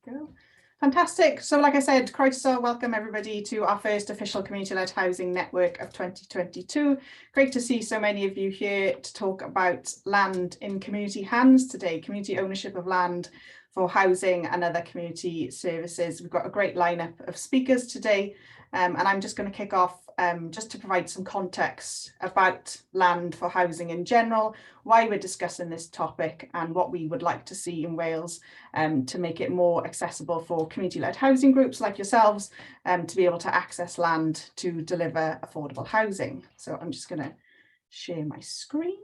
Go. Fantastic. So like I said, croeso, welcome everybody to our first official community-led housing network of 2022. Great to see so many of you here to talk about land in community hands today, community ownership of land for housing and other community services. We've got a great lineup of speakers today, and I'm just going to kick off just to provide some context about land for housing in general, why we're discussing this topic and what we would like to see in Wales to make it more accessible for community-led housing groups like yourselves to be able to access land to deliver affordable housing. So I'm just going to share my screen.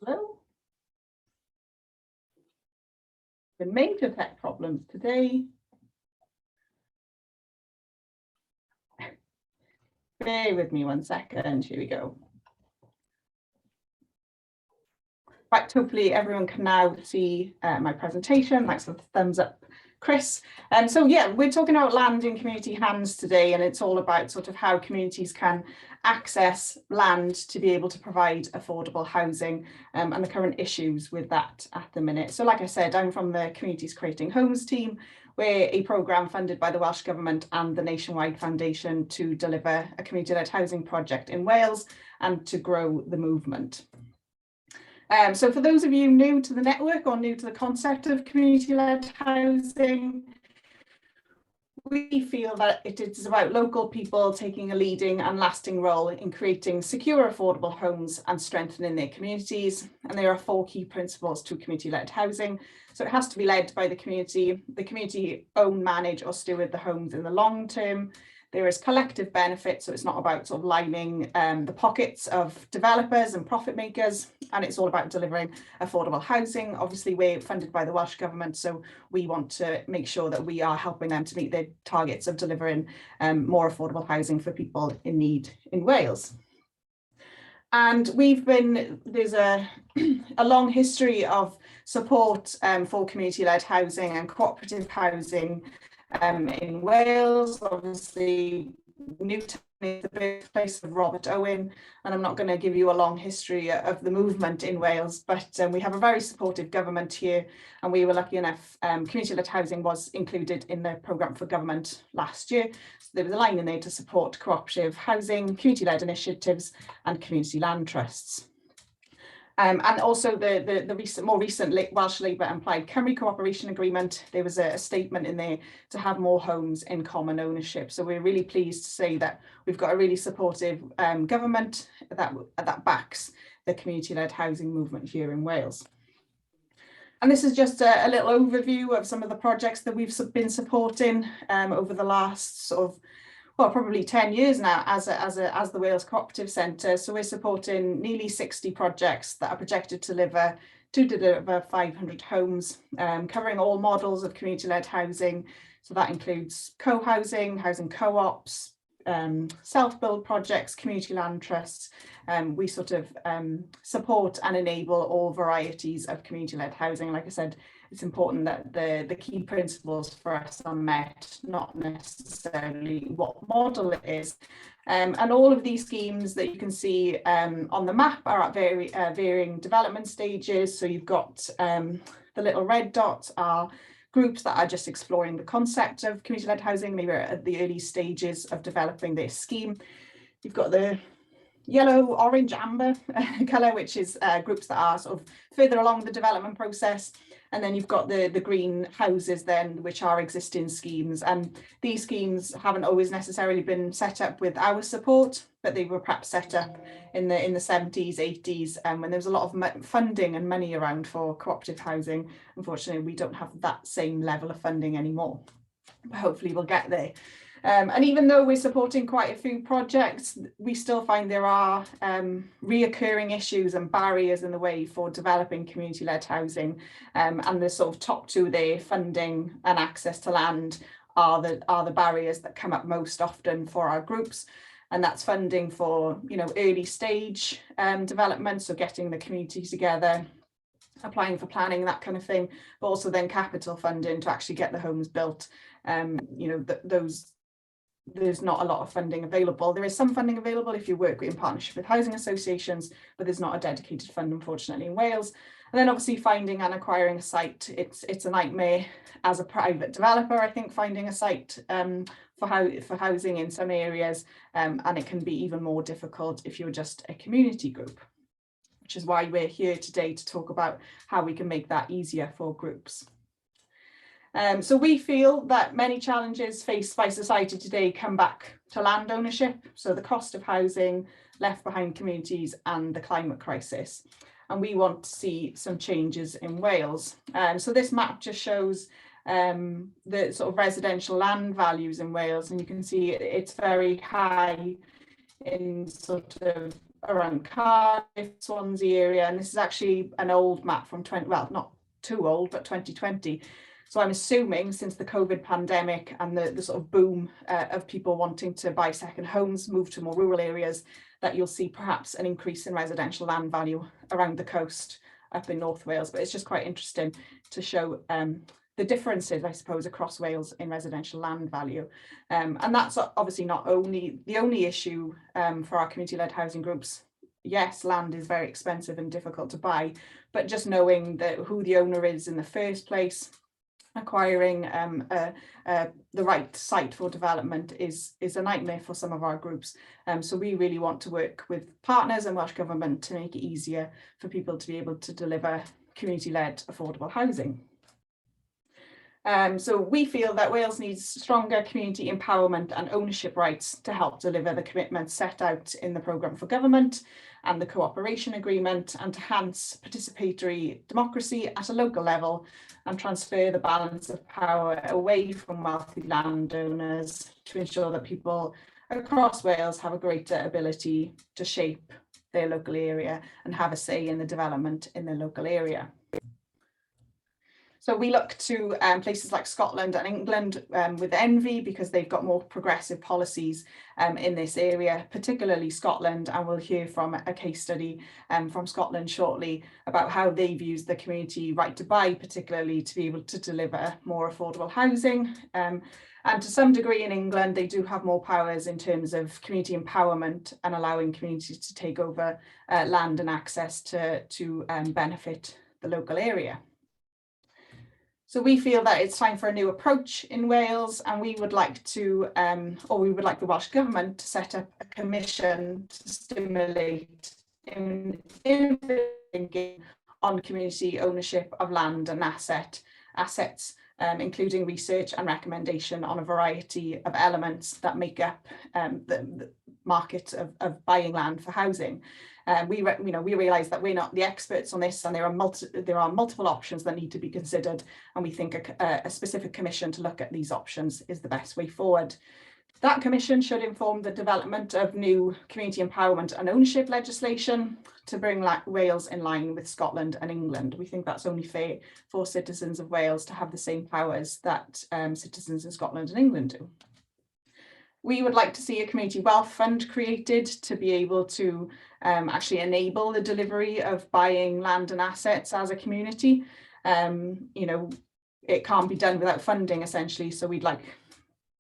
Hello. The major tech problems today. Bear with me 1 second. Here we go. Right, hopefully everyone can now see my presentation. Thanks for the thumbs up, Chris. So yeah, we're talking about land in community hands today, and it's all about sort of how communities can access land to be able to provide affordable housing and the current issues with that at the minute. So like I said, I'm from the Communities Creating Homes team. We're a programme funded by the Welsh Government and the Nationwide Foundation to deliver a community-led housing project in Wales and to grow the movement. So for those of you new to the network or new to the concept of community-led housing, we feel that it is about local people taking a leading and lasting role in creating secure, affordable homes and strengthening their communities. And there are 4 key principles to community-led housing. So it has to be led by the community own, manage or steward the homes in the long term. There is collective benefit, so it's not about sort of lining the pockets of developers and profit makers, and it's all about delivering affordable housing. Obviously, we're funded by the Welsh Government, so we want to make sure that we are helping them to meet their targets of delivering more affordable housing for people in need in Wales. And there's a long history of support for community-led housing and cooperative housing in Wales. Obviously, Wigtown is the birthplace of Robert Owen, and I'm not going to give you a long history of the movement in Wales, but we have a very supportive government here, and we were lucky enough, community-led housing was included in the programme for government last year. So there was a line in there to support cooperative housing, community-led initiatives and community land trusts. And also the more recent Welsh Labour and Plaid Cymru cooperation agreement, there was a statement in there to have more homes in common ownership. So we're really pleased to say that we've got a really supportive government that backs the community-led housing movement here in Wales. And this is just a little overview of some of the projects that we've been supporting over the last sort of, well, probably 10 years now as the Wales Cooperative Centre. So we're supporting nearly 60 projects that are projected to deliver 500 homes, covering all models of community-led housing. So that includes co-housing, housing co-ops, self-build projects, community land trusts. We sort of support and enable all varieties of community-led housing. Like I said, it's important that the key principles for us are met, not necessarily what model it is. And all of these schemes that you can see on the map are at varying development stages. So you've got the little red dots are groups that are just exploring the concept of community-led housing, maybe at the early stages of developing their scheme. You've got the yellow, orange, amber colour, which is groups that are sort of further along the development process. And then you've got the green houses then, which are existing schemes. And these schemes haven't always necessarily been set up with our support, but they were perhaps set up in the 70s, 80s, when there was a lot of funding and money around for cooperative housing. Unfortunately, we don't have that same level of funding anymore, but hopefully we'll get there. And even though we're supporting quite a few projects, we still find there are reoccurring issues and barriers in the way for developing community-led housing. And the sort of top 2 there, funding and access to land, are the barriers that come up most often for our groups. And that's funding for, early stage development, so getting the community together, applying for planning, that kind of thing, but also then capital funding to actually get the homes built. You know, there's not a lot of funding available. There is some funding available if you work in partnership with housing associations, but there's not a dedicated fund, unfortunately, in Wales. And then obviously finding and acquiring a site, it's a nightmare as a private developer, I think, finding a site for housing in some areas, and it can be even more difficult if you're just a community group, which is why we're here today to talk about how we can make that easier for groups. So we feel that many challenges faced by society today come back to land ownership, so the cost of housing, left behind communities and the climate crisis. And we want to see some changes in Wales. So this map just shows the sort of residential land values in Wales, and you can see it's very high in sort of around Cardiff, Swansea area, and this is actually an old map from well, not too old, but 2020. So I'm assuming since the COVID pandemic and the sort of boom of people wanting to buy second homes, move to more rural areas, that you'll see perhaps an increase in residential land value around the coast up in North Wales. But it's just quite interesting to show the differences, I suppose, across Wales in residential land value. And that's obviously not the only issue for our community-led housing groups. Yes, land is very expensive and difficult to buy, but just knowing that who the owner is in the first place, acquiring the right site for development is a nightmare for some of our groups. So we really want to work with partners and Welsh Government to make it easier for people to be able to deliver community-led affordable housing. So we feel that Wales needs stronger community empowerment and ownership rights to help deliver the commitments set out in the programme for government and the cooperation agreement, and to enhance participatory democracy at a local level and transfer the balance of power away from wealthy landowners to ensure that people across Wales have a greater ability to shape their local area and have a say in the development in their local area. So we look to places like Scotland and England with envy, because they've got more progressive policies in this area, particularly Scotland, and we'll hear from a case study from Scotland shortly about how they've used the community right to buy, particularly to be able to deliver more affordable housing. And to some degree in England, they do have more powers in terms of community empowerment and allowing communities to take over land and access to benefit the local area. So we feel that it's time for a new approach in Wales, and we would like to, or we would like the Welsh Government to set up a commission to stimulate thinking on community ownership of land and assets, including research and recommendation on a variety of elements that make up the market of buying land for housing. We realise that we're not the experts on this, and there are multiple options that need to be considered, and we think a specific commission to look at these options is the best way forward. That commission should inform the development of new community empowerment and ownership legislation to bring Wales in line with Scotland and England. We think that's only fair for citizens of Wales to have the same powers that citizens in Scotland and England do. We would like to see a community wealth fund created to be able to actually enable the delivery of buying land and assets as a community. It can't be done without funding, essentially, so we'd like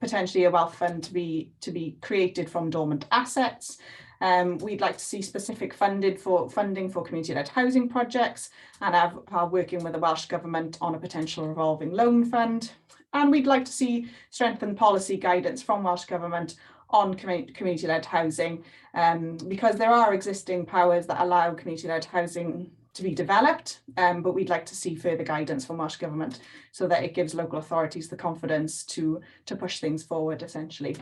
potentially a wealth fund to be created from dormant assets. We'd like to see specific funding for community-led housing projects, and are working with the Welsh Government on a potential revolving loan fund. And we'd like to see strengthened policy guidance from Welsh Government on community-led housing, because there are existing powers that allow community-led housing to be developed, but we'd like to see further guidance from Welsh Government so that it gives local authorities the confidence to push things forward, essentially.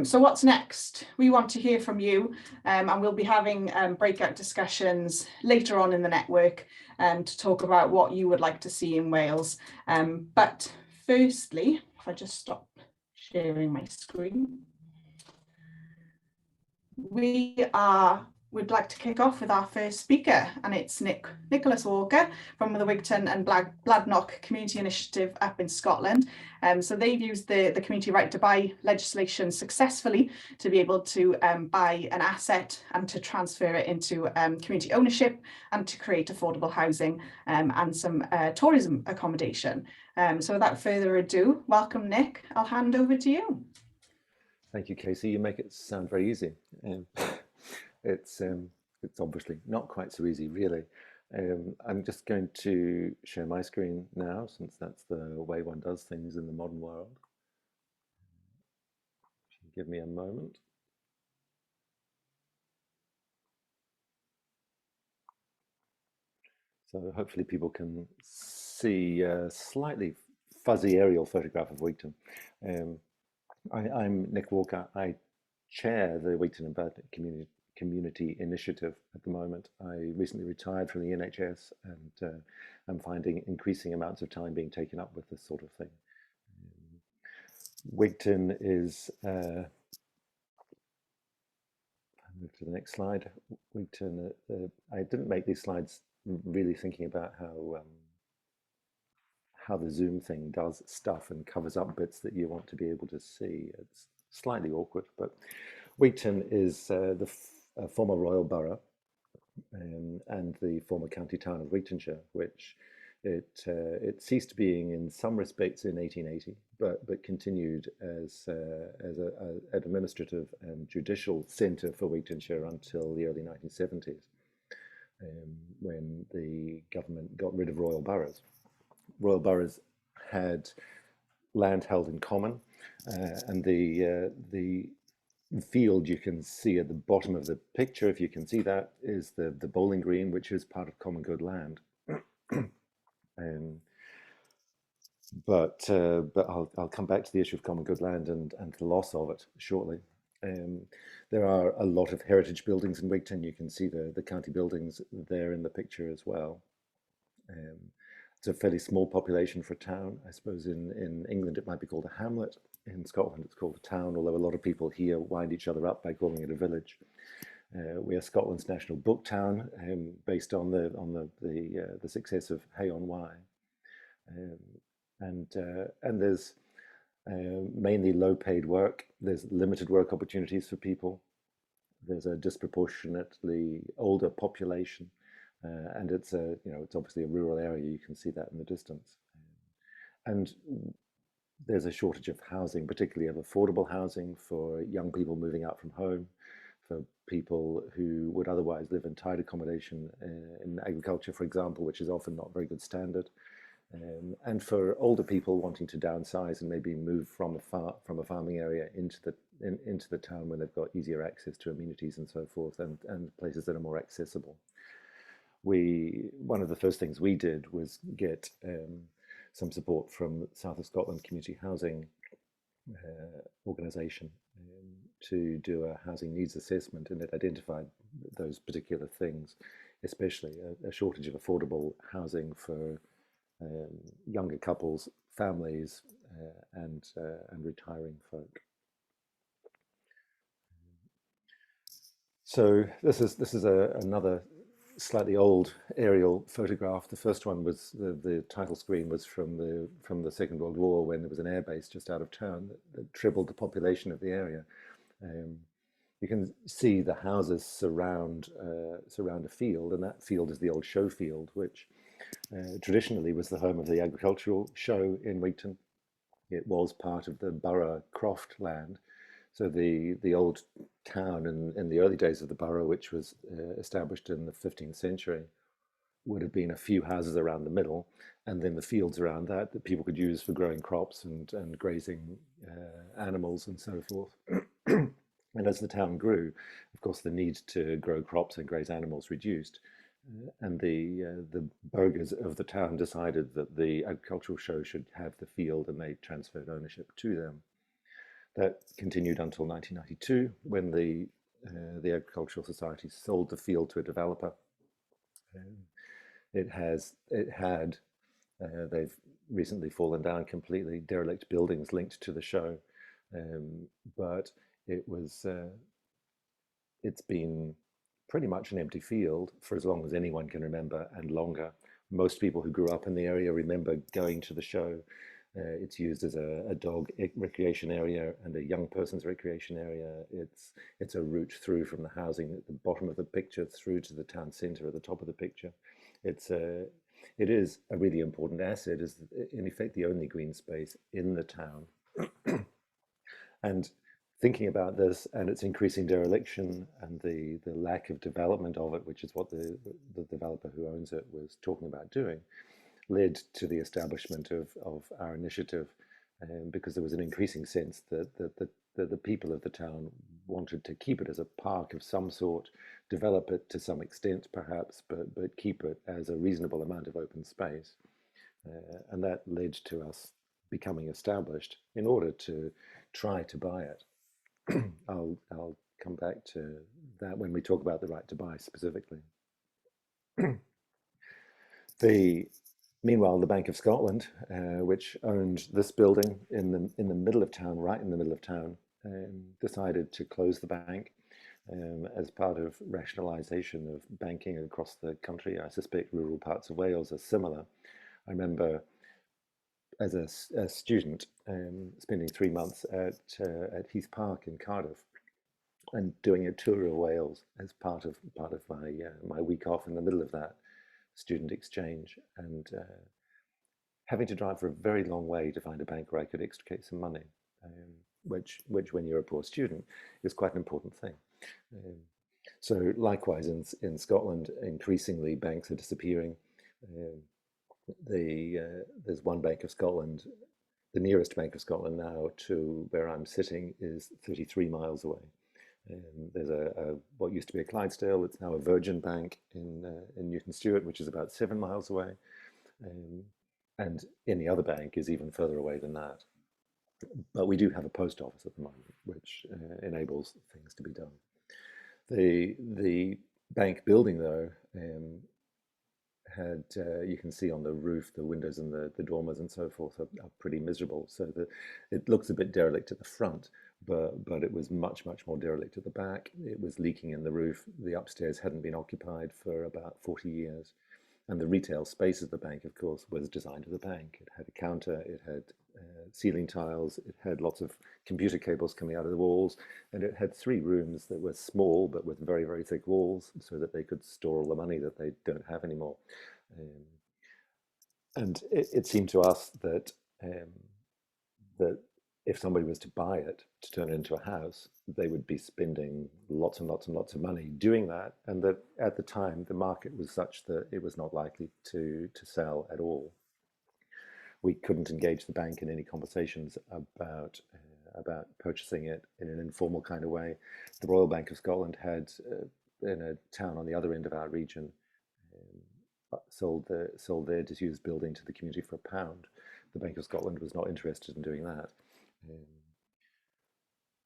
So what's next? We want to hear from you, and we'll be having breakout discussions later on in the network to talk about what you would like to see in Wales. But firstly, if I just stop sharing my screen, we are we'd like to kick off with our first speaker, and it's Nicholas Walker from the Wigtown and Bladnoch Community Initiative up in Scotland. So they've used the community right to buy legislation successfully to be able to buy an asset and to transfer it into community ownership and to create affordable housing and some tourism accommodation. So without further ado, welcome Nick, I'll hand over to you. Thank you, Casey. You make it sound very easy. It's obviously not quite so easy, really. I'm just going to share my screen now, since that's the way one does things in the modern world. Give me a moment. So hopefully people can see a slightly fuzzy aerial photograph of Wigtown. I'm Nick Walker. I chair the Wigtown and Bladnoch Community Initiative at the moment. I recently retired from the NHS and I'm finding increasing amounts of time being taken up with this sort of thing. Wigtown is, I'll move to the next slide. Wigtown, I didn't make these slides really thinking about how the Zoom thing does stuff and covers up bits that you want to be able to see. It's slightly awkward, but Wigtown is the former royal borough and the former county town of Wigtownshire, which it ceased being in some respects in 1880, but continued as an administrative and judicial centre for Wigtownshire until the early 1970s, when the government got rid of royal boroughs. Royal boroughs had land held in common, and the field you can see at the bottom of the picture, if you can see that, is the bowling green, which is part of common good land. But I'll come back to the issue of common good land and the loss of it shortly. There are a lot of heritage buildings in Wigtown. You can see the county buildings there in the picture as well. It's a fairly small population for a town. I suppose in England it might be called a hamlet. In Scotland it's called a town, although a lot of people here wind each other up by calling it a village. We are Scotland's national book town, based on the success of Hay on Wye. And there's mainly low-paid work. There's limited work opportunities for people. There's a disproportionately older population, and it's obviously a rural area. You can see that in the distance. And there's a shortage of housing, particularly of affordable housing for young people moving out from home, for people who would otherwise live in tied accommodation in agriculture, for example, which is often not very good standard. And for older people wanting to downsize and maybe move from a farming area into the town when they've got easier access to amenities and so forth, and places that are more accessible. One of the first things we did was get some support from South of Scotland Community Housing Organisation to do a housing needs assessment, and it identified those particular things, especially a shortage of affordable housing for younger couples, families, and retiring folk. So this is another slightly old aerial photograph. The first one was the title screen was from the Second World War, when there was an airbase just out of town that tripled the population of the area. You can see the houses surround a field, and that field is the old show field, which traditionally was the home of the agricultural show in Wigtown. It was part of the borough croft land. So the old town in the early days of the borough, which was established in the 15th century, would have been a few houses around the middle, and then the fields around that people could use for growing crops and grazing animals and so forth. And as the town grew, of course, the need to grow crops and graze animals reduced. And the burghers of the town decided that the agricultural show should have the field, and they transferred ownership to them. That continued until 1992, when the Agricultural Society sold the field to a developer. They've recently fallen down completely, derelict buildings linked to the show, but it's been pretty much an empty field for as long as anyone can remember, and longer. Most people who grew up in the area remember going to the show. It's used as a dog recreation area and a young person's recreation area. It's a route through from the housing at the bottom of the picture through to the town centre at the top of the picture. It is a really important asset. It's in effect the only green space in the town. And thinking about this and its increasing dereliction and the lack of development of it, which is what the developer who owns it was talking about doing, led to the establishment of our initiative, because there was an increasing sense that the people of the town wanted to keep it as a park of some sort, develop it to some extent perhaps, but keep it as a reasonable amount of open space. And that led to us becoming established in order to try to buy it. I'll come back to that when we talk about the right to buy specifically. Meanwhile, the Bank of Scotland, which owned this building in the middle of town, right in the middle of town, decided to close the bank as part of rationalisation of banking across the country. I suspect rural parts of Wales are similar. I remember as a student spending 3 months at Heath Park in Cardiff and doing a tour of Wales as part of my week off in the middle of that student exchange, and having to drive for a very long way to find a bank where I could extricate some money, which when you're a poor student is quite an important thing. So likewise in Scotland, increasingly banks are disappearing. There's one Bank of Scotland, the nearest Bank of Scotland now to where I'm sitting is 33 miles away. There's what used to be a Clydesdale, it's now a Virgin Bank in Newton Stewart, which is about 7 miles away. And any other bank is even further away than that. But we do have a post office at the moment, which enables things to be done. The bank building, though, had, you can see on the roof, the windows and the dormers and so forth are pretty miserable. So it looks a bit derelict at the front, but it was much more derelict at the back. It was leaking in the roof. The upstairs hadn't been occupied for about 40 years. And the retail space of the bank, of course, was designed as a bank. It had a counter, it had ceiling tiles, it had lots of computer cables coming out of the walls, and it had 3 rooms that were small but with very thick walls so that they could store all the money that they don't have anymore. And it seemed to us that that if somebody was to buy it, to turn it into a house, they would be spending lots and lots of money doing that, and that at the time the market was such that it was not likely to sell at all. We couldn't engage the bank in any conversations about purchasing it in an informal kind of way. The Royal Bank of Scotland had, in a town on the other end of our region, sold their disused building to the community for £1. The Bank of Scotland was not interested in doing that.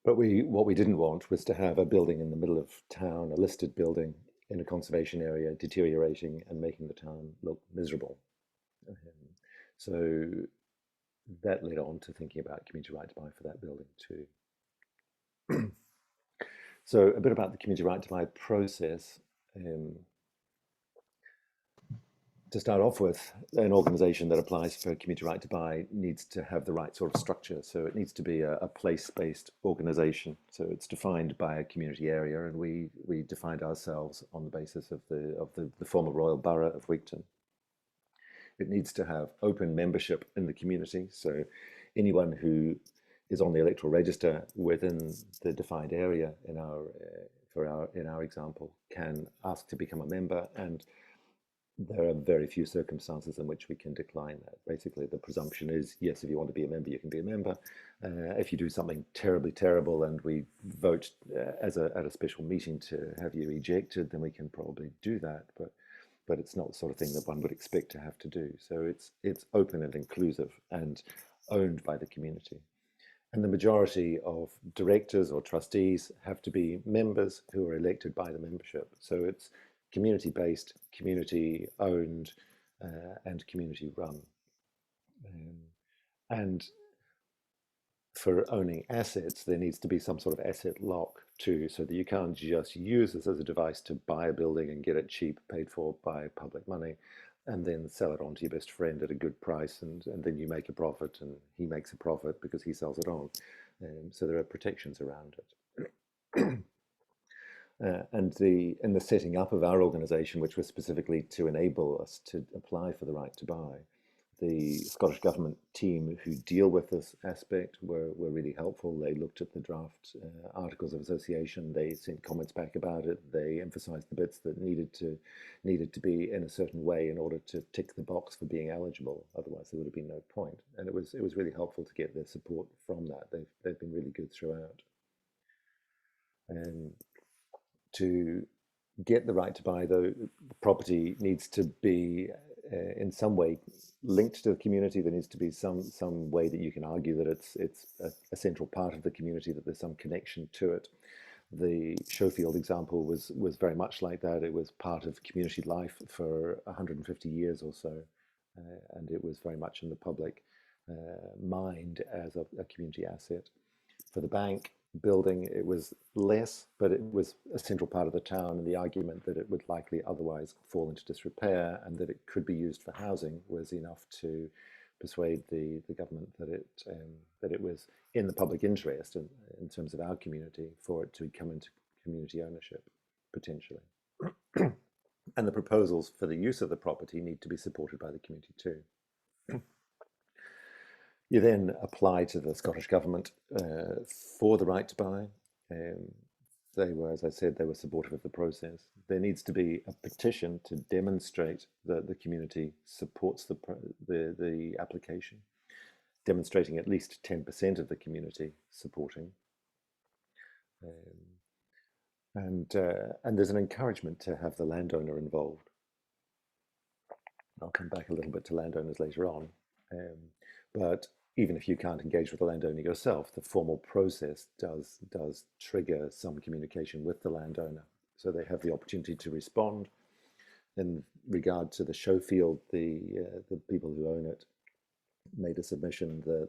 But what we didn't want was to have a building in the middle of town, a listed building in a conservation area, deteriorating and making the town look miserable. So that led on to thinking about community right to buy for that building too. So a bit about the community right to buy process. To start off with, an organisation that applies for community right to buy needs to have the right sort of structure. So it needs to be a place-based organisation. So it's defined by a community area, and we defined ourselves on the basis of the former royal borough of Wigtown. It needs to have open membership in the community. So anyone who is on the electoral register within the defined area in our example can ask to become a member, and there are very few circumstances in which we can decline that. Basically, the presumption is, yes, if you want to be a member, you can be a member. If you do something terribly terrible and we vote at a special meeting to have you ejected, then we can probably do that. But it's not the sort of thing that one would expect to have to do. So it's open and inclusive and owned by the community. And the majority of directors or trustees have to be members who are elected by the membership. So it's community-based, community-owned, and community-run. And for owning assets, there needs to be some sort of asset lock too, so that you can't just use this as a device to buy a building and get it cheap, paid for by public money, and then sell it on to your best friend at a good price, and then you make a profit and he makes a profit because he sells it on. So there are protections around it. And in the setting up of our organisation, which was specifically to enable us to apply for the right to buy, the Scottish Government team who deal with this aspect were really helpful. They looked at the draft articles of association, they sent comments back about it, they emphasised the bits that needed to be in a certain way in order to tick the box for being eligible, otherwise there would have been no point. And it was really helpful to get their support from that. They've been really good throughout. And to get the right to buy, though, property needs to be in some way linked to the community. There needs to be some way that you can argue that it's a central part of the community, that there's some connection to it. The Showfield example was very much like that. It was part of community life for 150 years or so, and it was very much in the public mind as a community asset. For the bank building, it was less, but it was a central part of the town, and the argument that it would likely otherwise fall into disrepair and that it could be used for housing was enough to persuade the government that it was in the public interest in terms of our community for it to come into community ownership, potentially. And the proposals for the use of the property need to be supported by the community too. You then apply to the Scottish Government for the right to buy. They were, as I said, they were supportive of the process. There needs to be a petition to demonstrate that the community supports the application, demonstrating at least 10% of the community supporting. And there's an encouragement to have the landowner involved. I'll come back a little bit to landowners later on. But even if you can't engage with the landowner yourself, the formal process does trigger some communication with the landowner. So they have the opportunity to respond. In regard to the Showfield, the people who own it made a submission that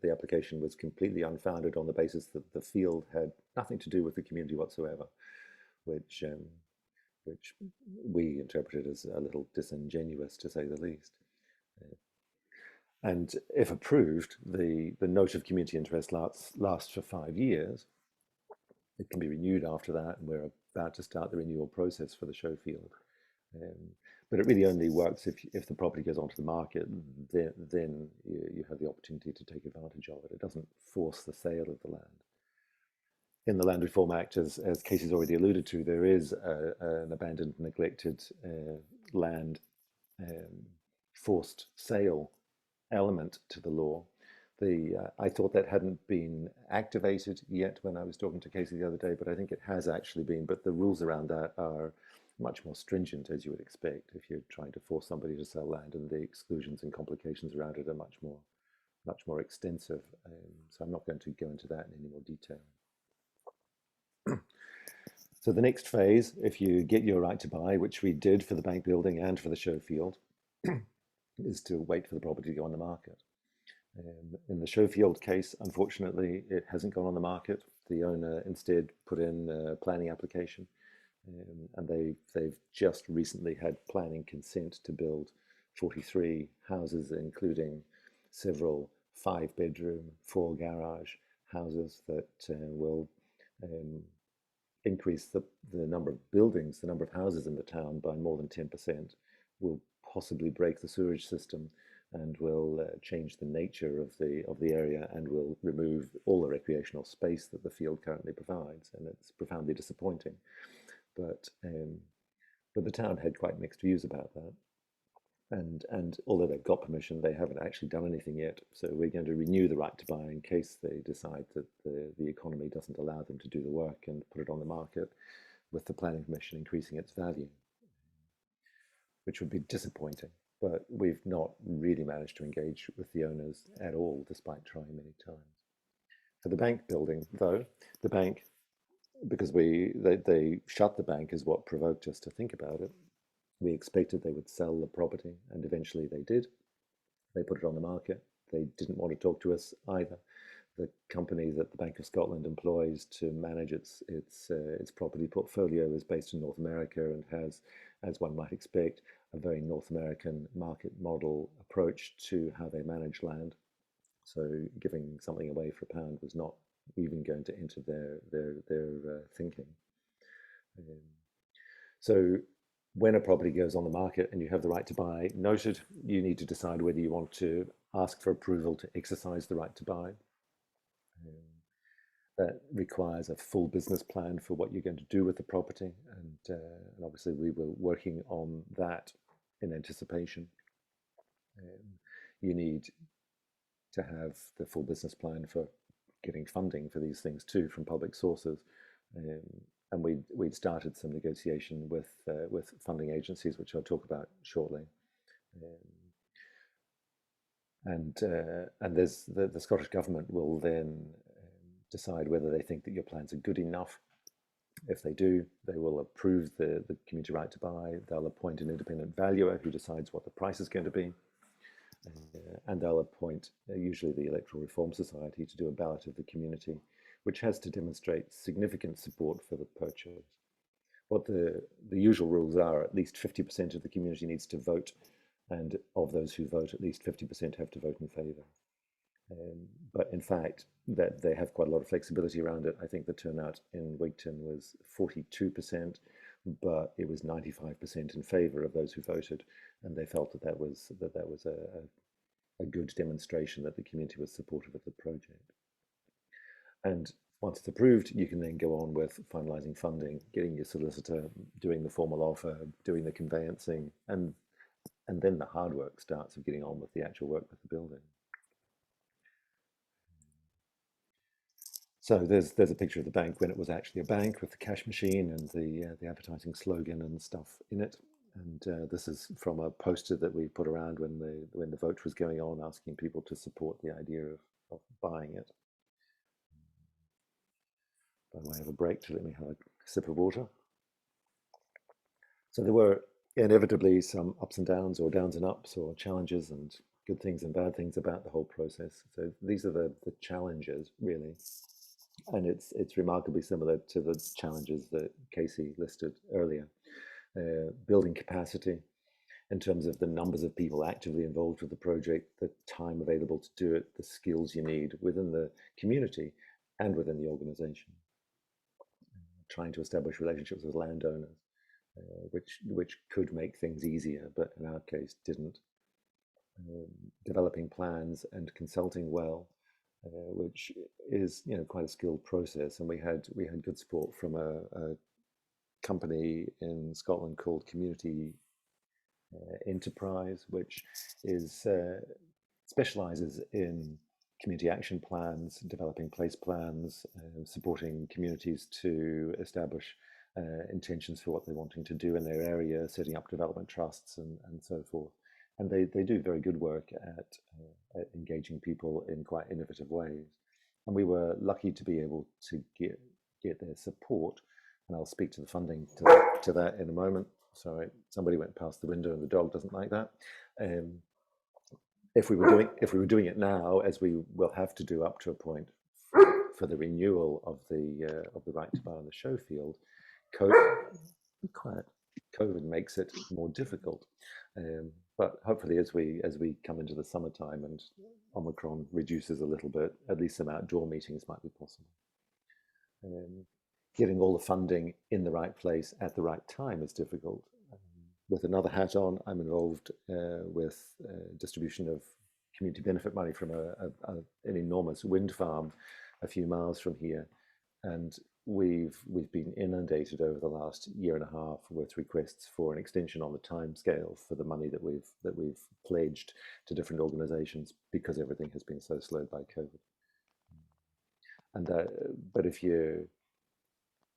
the application was completely unfounded on the basis that the field had nothing to do with the community whatsoever, which we interpreted as a little disingenuous, to say the least. And if approved, the note of community interest lasts for 5 years. It can be renewed after that, and we're about to start the renewal process for the Showfield. But it really only works if the property goes onto the market, then you have the opportunity to take advantage of it. It doesn't force the sale of the land. In the Land Reform Act, as Casey's already alluded to, there is an abandoned, neglected land forced sale element to the law. I thought that hadn't been activated yet when I was talking to Casey the other day, but I think it has actually been. But the rules around that are much more stringent, as you would expect, if you're trying to force somebody to sell land, and the exclusions and complications around it are much more extensive. So I'm not going to go into that in any more detail. So the next phase, if you get your right to buy, which we did for the bank building and for the Showfield, is to wait for the property to go on the market. In the Showfield case, unfortunately, it hasn't gone on the market. The owner instead put in a planning application, and they've just recently had planning consent to build 43 houses, including several 5-bedroom, 4-garage houses that will increase the number of buildings, the number of houses in the town by more than 10%, will possibly break the sewerage system, and will change the nature of the area, and will remove all the recreational space that the field currently provides, and it's profoundly disappointing. But the town had quite mixed views about that, and although they've got permission, they haven't actually done anything yet. So we're going to renew the right to buy in case they decide that the economy doesn't allow them to do the work and put it on the market, with the planning permission increasing its value, which would be disappointing. But we've not really managed to engage with the owners at all, despite trying many times. For the bank building, though, the bank, because they shut the bank is what provoked us to think about it. We expected they would sell the property, and eventually they did. They put it on the market. They didn't want to talk to us either. the company that the Bank of Scotland employs to manage its property portfolio is based in North America and has, as one might expect, a very North American market model approach to how they manage land. So giving something away for £1 was not even going to enter their thinking. So when a property goes on the market and you have the right to buy noted, you need to decide whether you want to ask for approval to exercise the right to buy. That requires a full business plan for what you're going to do with the property, and obviously we were working on that in anticipation. You need to have the full business plan for getting funding for these things too from public sources, and we'd started some negotiation with funding agencies, which I'll talk about shortly. And there's the Scottish Government will then decide whether they think that your plans are good enough. If they do, they will approve the community right to buy. They'll appoint an independent valuer who decides what the price is going to be. And they'll appoint usually the Electoral Reform Society to do a ballot of the community, which has to demonstrate significant support for the purchase. What the usual rules are, at least 50% of the community needs to vote, and of those who vote, at least 50% have to vote in favour. But in fact, that they have quite a lot of flexibility around it. I think the turnout in Wigtown was 42%, but it was 95% in favour of those who voted, and they felt that that was a good demonstration that the community was supportive of the project. And once it's approved, you can then go on with finalising funding, getting your solicitor, doing the formal offer, doing the conveyancing, and then the hard work starts of getting on with the actual work with the building. So there's a picture of the bank when it was actually a bank with the cash machine and the advertising slogan and stuff in it. And this is from a poster that we put around when the vote was going on, asking people to support the idea of buying it. By way of a break, to let me have a sip of water. So there were inevitably some ups and downs, or downs and ups, or challenges and good things and bad things about the whole process. So these are the challenges, really. And it's remarkably similar to the challenges that Casey listed earlier. Building capacity in terms of the numbers of people actively involved with the project, the time available to do it, the skills you need within the community and within the organization. Trying to establish relationships with landowners, which could make things easier, but in our case didn't. Developing plans and consulting well, which is quite a skilled process, and we had good support from a company in Scotland called Community Enterprise, which is specializes in community action plans, developing place plans, supporting communities to establish intentions for what they're wanting to do in their area, setting up development trusts and so forth. And they do very good work at engaging people in quite innovative ways. And we were lucky to be able to get their support. And I'll speak to the funding to that in a moment. Sorry, somebody went past the window and the dog doesn't like that. If we were doing it now, as we will have to do up to a point for the renewal of the right to buy on the show field, COVID makes it more difficult. But hopefully, as we come into the summertime and Omicron reduces a little bit, at least some outdoor meetings might be possible. Getting all the funding in the right place at the right time is difficult. With another hat on, I'm involved with distribution of community benefit money from an enormous wind farm a few miles from here, and we've been inundated over the last year and a half with requests for an extension on the timescale for the money that we've pledged to different organisations because everything has been so slowed by COVID. And but if you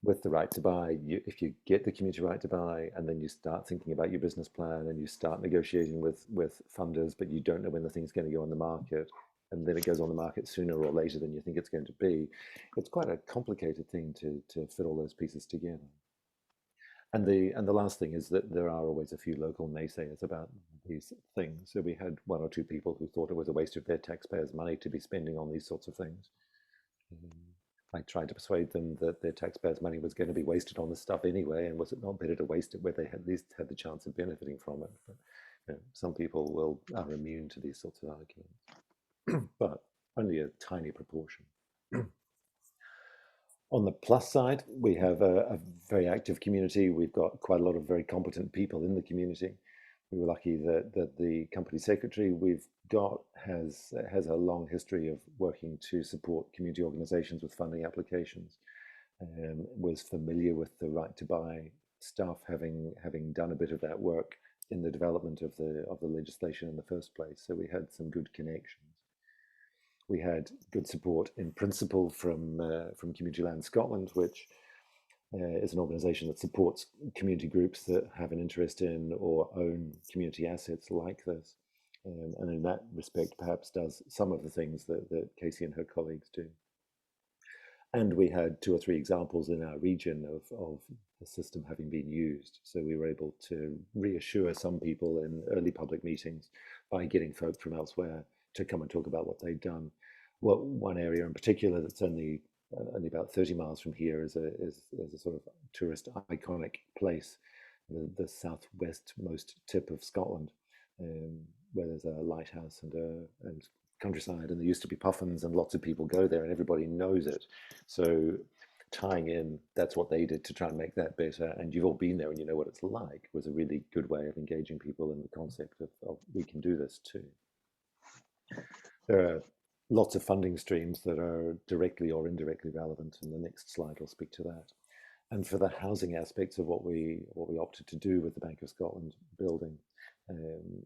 with the right to buy, if you get the community right to buy and then you start thinking about your business plan and you start negotiating with funders, but you don't know when the thing's going to go on the market, and then it goes on the market sooner or later than you think it's going to be, it's quite a complicated thing to fit all those pieces together. And the last thing is that there are always a few local naysayers about these things. So we had one or two people who thought it was a waste of their taxpayers' money to be spending on these sorts of things. I tried to persuade them that their taxpayers' money was going to be wasted on this stuff anyway, and was it not better to waste it where they at least had the chance of benefiting from it? But some people are immune to these sorts of arguments, but only a tiny proportion. On the plus side, we have a very active community. We've got quite a lot of very competent people in the community. We were lucky that the company secretary we've got has a long history of working to support community organizations with funding applications, was familiar with the right to buy stuff, having done a bit of that work in the development of the legislation in the first place. So we had some good connections. We had good support in principle from Community Land Scotland, which is an organisation that supports community groups that have an interest in or own community assets like this, and in that respect perhaps does some of the things that Casey and her colleagues do. And we had 2 or 3 examples in our region of the system having been used. So we were able to reassure some people in early public meetings by getting folk from elsewhere to come and talk about what they'd done. Well, one area in particular that's only about 30 miles from here is a sort of tourist iconic place, the southwestmost tip of Scotland, where there's a lighthouse and countryside, and there used to be puffins, and lots of people go there, and everybody knows it. So tying in, that's what they did to try and make that better, and you've all been there and you know what it's like, was a really good way of engaging people in the concept of we can do this too. There are lots of funding streams that are directly or indirectly relevant, and the next slide will speak to that. And for the housing aspects of what we opted to do with the Bank of Scotland building,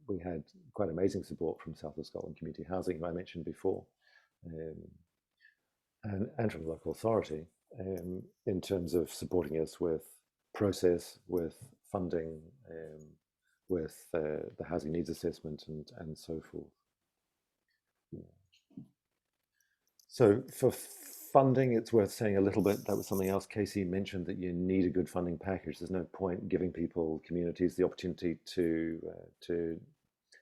we had quite amazing support from South of Scotland Community Housing, who I mentioned before, and from the local authority, in terms of supporting us with process, with funding, with the housing needs assessment, and so forth. So for funding, it's worth saying a little bit, that was something else Casey mentioned, that you need a good funding package. There's no point giving people, communities, the opportunity to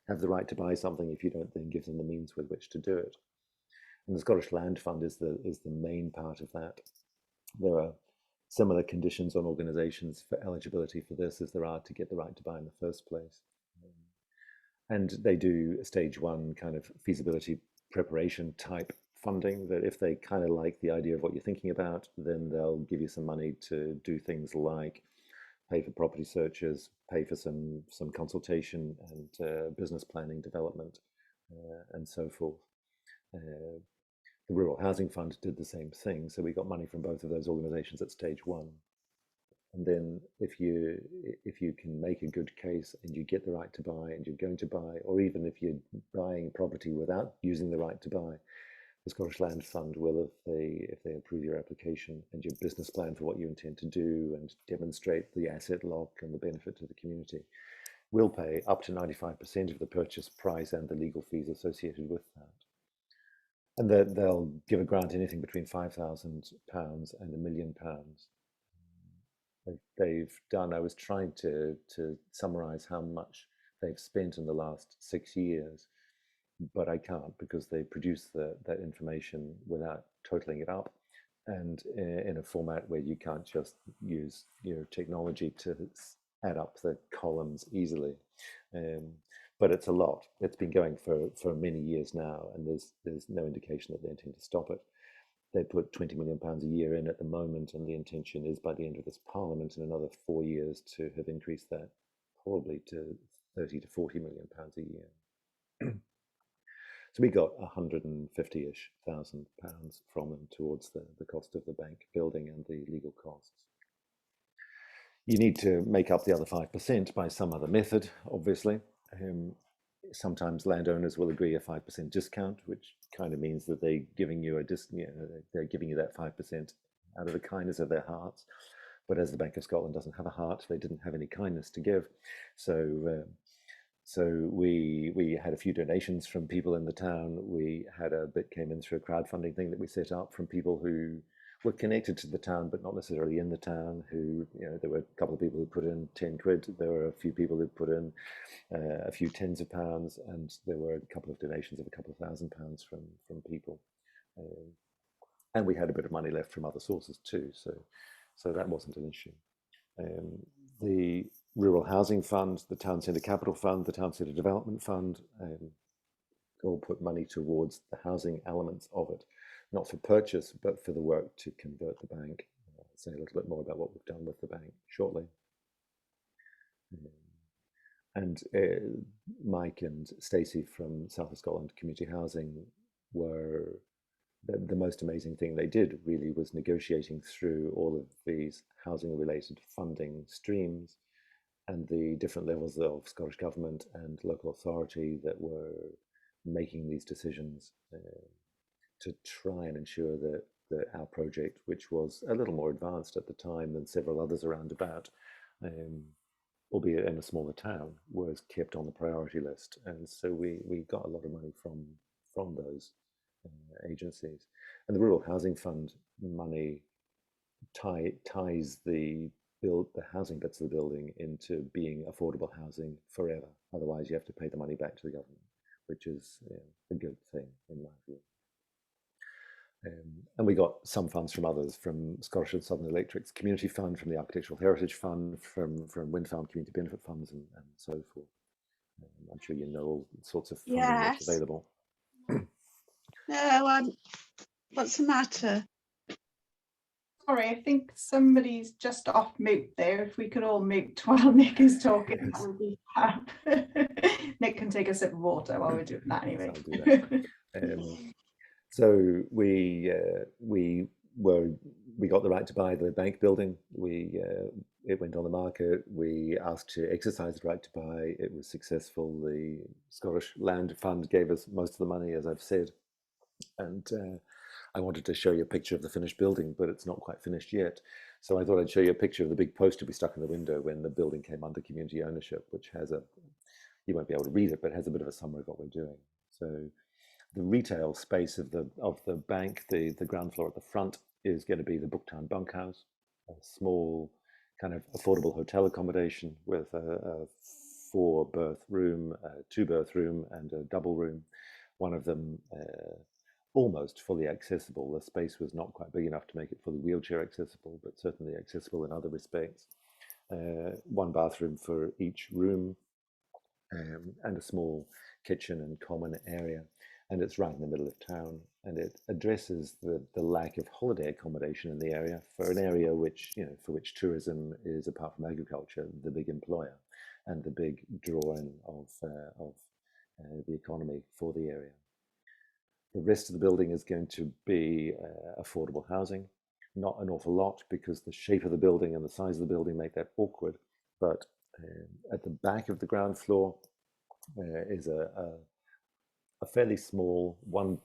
have the right to buy something if you don't then give them the means with which to do it. And the Scottish Land Fund is the main part of that. There are similar conditions on organisations for eligibility for this as there are to get the right to buy in the first place. And they do stage 1 kind of feasibility preparation type funding, that if they kind of like the idea of what you're thinking about, then they'll give you some money to do things like pay for property searches, pay for some consultation and business planning development, and so forth. The Rural Housing Fund did the same thing, so we got money from both of those organisations at stage 1. And then if you can make a good case and you get the right to buy and you're going to buy, or even if you're buying property without using the right to buy, the Scottish Land Fund will, if they approve your application and your business plan for what you intend to do and demonstrate the asset lock and the benefit to the community, will pay up to 95% of the purchase price and the legal fees associated with that. And they'll give a grant anything between £5,000 and £1 million. They've done, I was trying to summarize how much they've spent in the last 6 years, but I can't, because they produce that information without totaling it up, and in a format where you can't just use technology to add up the columns easily. But it's a lot. It's been going for many years now, and there's no indication that they intend to stop it. They put £20 million a year in at the moment, and the intention is by the end of this Parliament in another 4 years to have increased that probably to 30 to 40 million pounds a year. So we got 150-ish thousand pounds from them towards the cost of the bank building and the legal costs. You need to make up the other 5% by some other method, obviously. Sometimes landowners will agree a 5% discount, which kind of means that they're giving you they're giving you that 5% out of the kindness of their hearts. But as the Bank of Scotland doesn't have a heart, they didn't have any kindness to give. So we had a few donations from people in the town. We had a bit came in through a crowdfunding thing that we set up from people who were connected to the town, but not necessarily in the town, who, there were a couple of people who put in 10 quid, there were a few people who put in a few tens of pounds, and there were a couple of donations of a couple of £1,000 from people. And we had a bit of money left from other sources too, so that wasn't an issue. The Rural Housing Fund, the Town Centre Capital Fund, the Town Centre Development Fund, all put money towards the housing elements of it, not for purchase, but for the work to convert the bank. I'll say a little bit more about what we've done with the bank shortly. And Mike and Stacey from South of Scotland Community Housing were, the most amazing thing they did really was negotiating through all of these housing related funding streams and the different levels of Scottish Government and local authority that were making these decisions to try and ensure that our project, which was a little more advanced at the time than several others around about, albeit in a smaller town, was kept on the priority list. And so we got a lot of money from those agencies. And the Rural Housing Fund money ties the housing bits of the building into being affordable housing forever. Otherwise, you have to pay the money back to the government, which is a good thing in my view. And we got some funds from others, from Scottish and Southern Electric's Community Fund, from the Architectural Heritage Fund, from Wind Farm Community Benefit Funds, and so forth. I'm sure you know all sorts of funding that's available. No, what's the matter? Sorry, I think somebody's just off mute there. If we could all mute while Nick is talking, that would be fab. Nick can take a sip of water while we're doing that anyway. I'll do that. So we got the right to buy the bank building. It went on the market. We asked to exercise the right to buy. It was successful. The Scottish Land Fund gave us most of the money, as I've said. And I wanted to show you a picture of the finished building, but it's not quite finished yet. So I thought I'd show you a picture of the big poster we stuck in the window when the building came under community ownership, which has you won't be able to read it, but it has a bit of a summary of what we're doing. So the retail space of the bank, the ground floor at the front, is going to be the Booktown bunkhouse, a small kind of affordable hotel accommodation with a 4-berth room, a 2-berth room, and a double room. One of them almost fully accessible. The space was not quite big enough to make it fully wheelchair accessible, but certainly accessible in other respects. 1 bathroom for each room, and a small kitchen and common area. And it's right in the middle of town, and it addresses the lack of holiday accommodation in the area, for an area which, for which tourism is, apart from agriculture, the big employer and the big draw-in of the economy for the area. The rest of the building is going to be affordable housing. Not an awful lot, because the shape of the building and the size of the building make that awkward. But at the back of the ground floor is a fairly small one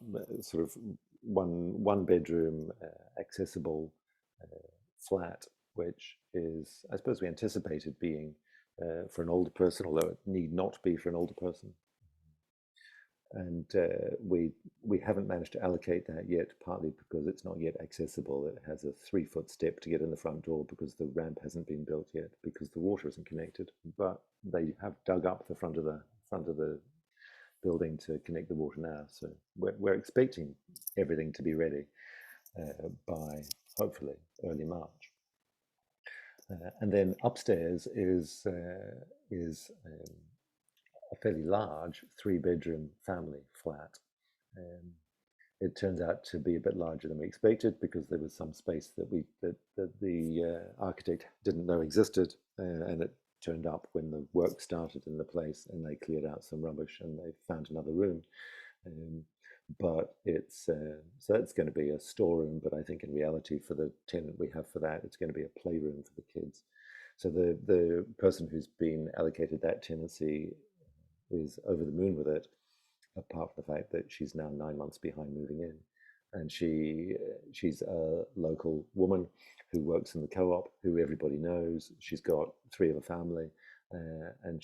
bedroom accessible flat, which is, I suppose we anticipated being for an older person, although it need not be for an older person. And we haven't managed to allocate that yet, partly because it's not yet accessible. It has a 3-foot step to get in the front door because the ramp hasn't been built yet, because the water isn't connected. But they have dug up the front of the building to connect the water now. So we're expecting everything to be ready by hopefully early March. And then upstairs is a fairly large 3-bedroom family flat. It turns out to be a bit larger than we expected, because there was some space that the architect didn't know existed, and it turned up when the work started in the place, and they cleared out some rubbish and they found another room. But it's so it's going to be a storeroom, but I think in reality, for the tenant we have for that, it's going to be a playroom for the kids. So the person who's been allocated that tenancy is over the moon with it, apart from the fact that she's now 9 months behind moving in. And she's a local woman who works in the co-op, who everybody knows. She's got 3 of a family, and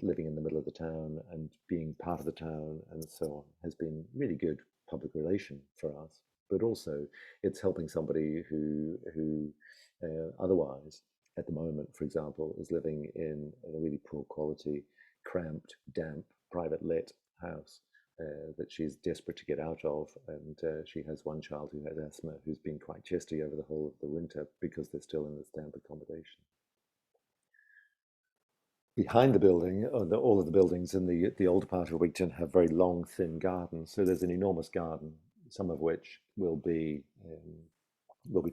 living in the middle of the town and being part of the town and so on has been really good public relation for us. but also it's helping somebody who otherwise, at the moment, for example, is living in a really poor quality, cramped, damp, private let house that she's desperate to get out of. And she has one child who has asthma, who's been quite chesty over the whole of the winter because they're still in this damp accommodation. Behind the building, all of the buildings in the older part of Wigtown have very long, thin gardens. So there's an enormous garden, some of which will be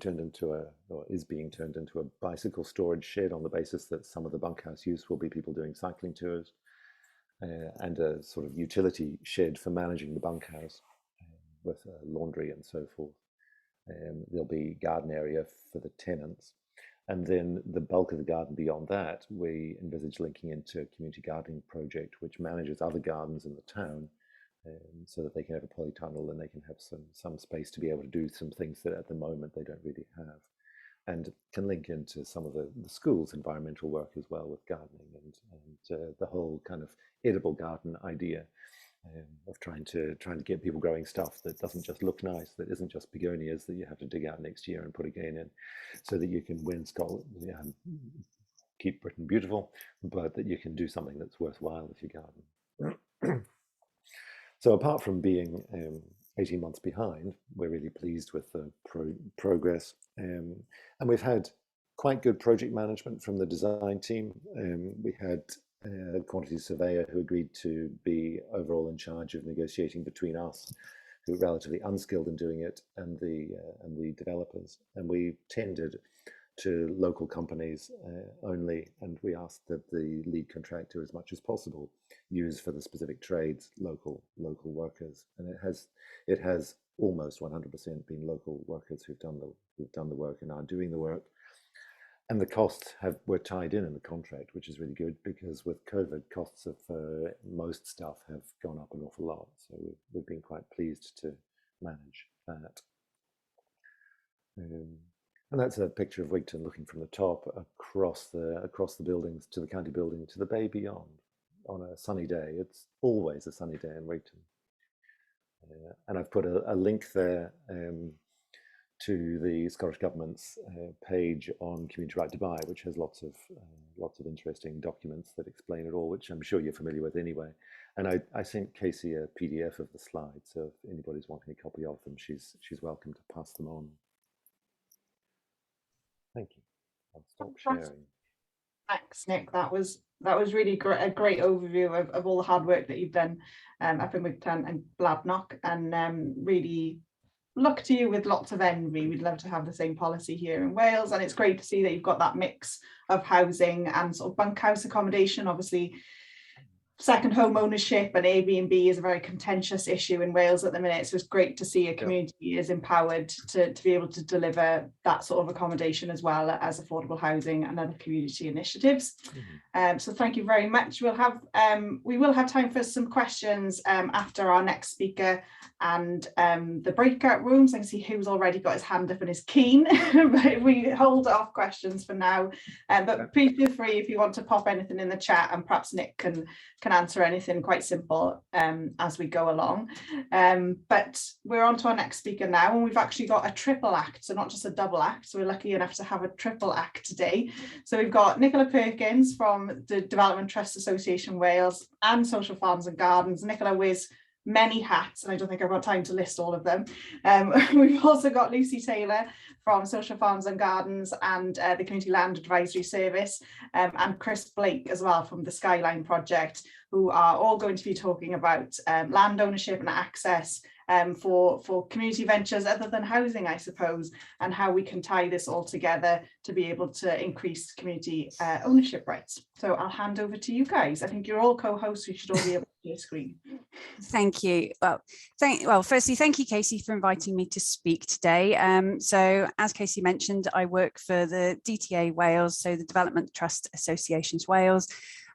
turned into or is being turned into a bicycle storage shed on the basis that some of the bunkhouse use will be people doing cycling tours, and a sort of utility shed for managing the bunkhouse with laundry and so forth. There'll be garden area for the tenants. And then the bulk of the garden beyond that, we envisage linking into a community gardening project, which manages other gardens in the town, so that they can have a polytunnel and they can have some space to be able to do some things that at the moment they don't really have, and can link into some of the school's environmental work as well with gardening and the whole kind of edible garden idea of trying to get people growing stuff that doesn't just look nice, that isn't just begonias that you have to dig out next year and put again in, so that you can win Scotland, keep Britain beautiful, but that you can do something that's worthwhile with your garden. So apart from being 18 months behind, we're really pleased with the progress, and we've had quite good project management from the design team. We had a quantity surveyor who agreed to be overall in charge of negotiating between us, who are relatively unskilled in doing it, and the developers. And we tendered to local companies only, and we asked that the lead contractor, as much as possible, use for the specific trades local workers. And it has almost 100% been local workers who've done the work and are doing the work. And the costs were tied in the contract, which is really good, because with COVID, costs of most stuff have gone up an awful lot. So we've been quite pleased to manage that. And that's a picture of Wigtown looking from the top across the buildings to the county building to the bay beyond on a sunny day. It's always a sunny day in Wigtown. And I've put a link there to the Scottish Government's page on Community Right to Buy, which has lots of interesting documents that explain it all, which I'm sure you're familiar with anyway. And I sent Casey a PDF of the slides, so if anybody's wanting a copy of them, she's welcome to pass them on. Thank you. I'll stop sharing. Thanks, Nick. That was really a great overview of all the hard work that you've done up in Wigtown and Bladnoch, and really look to you with lots of envy. We'd love to have the same policy here in Wales, and it's great to see that you've got that mix of housing and sort of bunkhouse accommodation. Obviously, second home ownership and Airbnb is a very contentious issue in Wales at the minute, so it's great to see a community is empowered to be able to deliver that sort of accommodation as well as affordable housing and other community initiatives. So thank you very much. We will have time for some questions after our next speaker and the breakout rooms. I can see who's already got his hand up and is keen, but we hold off questions for now. But please feel free if you want to pop anything in the chat, and perhaps Nick can answer anything quite simple as we go along. But we're on to our next speaker now, and we've actually got a triple act, so not just a double act. So we're lucky enough to have a triple act today. So we've got Nicola Perkins from the Development Trust Association Wales and Social Farms and Gardens. Nicola wears many hats, and I don't think I've got time to list all of them. We've also got Lucie Taylor from Social Farms and Gardens and the Community Land Advisory Service, and Chris Blake as well from the Skyline Project, who are all going to be talking about land ownership and access for community ventures other than housing, I suppose, and how we can tie this all together to be able to increase community ownership rights. So I'll hand over to you guys. I think you're all co-hosts. We should all be able to see your screen. Thank you. Well, firstly, thank you, Casey, for inviting me to speak today. So as Casey mentioned, I work for the DTA Wales, so the Development Trust Associations Wales.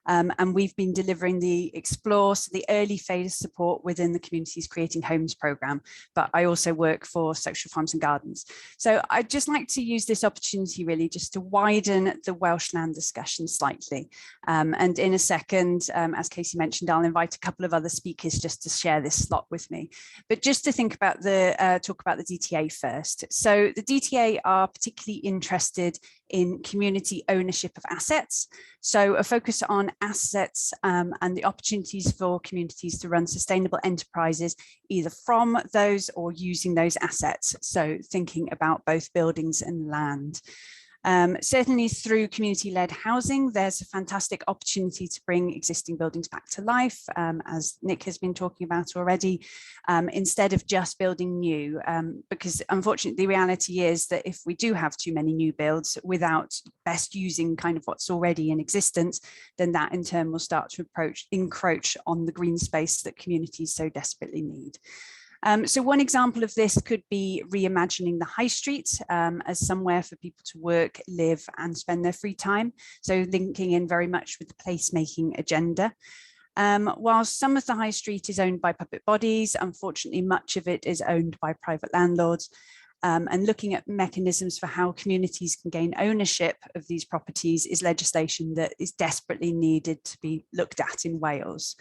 And we've been delivering the Explore, so the early phase support within the Communities Creating Homes programme, but I also work for Social Farms and Gardens. So I'd just like to use this opportunity really just to widen the Welsh land discussion slightly. And in a second, as Casey mentioned, I'll invite a couple of other speakers just to share this slot with me. But just to think about talk about the DTA first. So the DTA are particularly interested in community ownership of assets. So a focus on assets and the opportunities for communities to run sustainable enterprises, either from those or using those assets. So thinking about both buildings and land. Certainly through community-led housing, there's a fantastic opportunity to bring existing buildings back to life, as Nick has been talking about already, instead of just building new, because unfortunately the reality is that if we do have too many new builds without best using kind of what's already in existence, then that in turn will start to encroach on the green space that communities so desperately need. So one example of this could be reimagining the high street as somewhere for people to work, live and spend their free time. So linking in very much with the placemaking agenda. While some of the high street is owned by public bodies, unfortunately, much of it is owned by private landlords. And looking at mechanisms for how communities can gain ownership of these properties is legislation that is desperately needed to be looked at in Wales.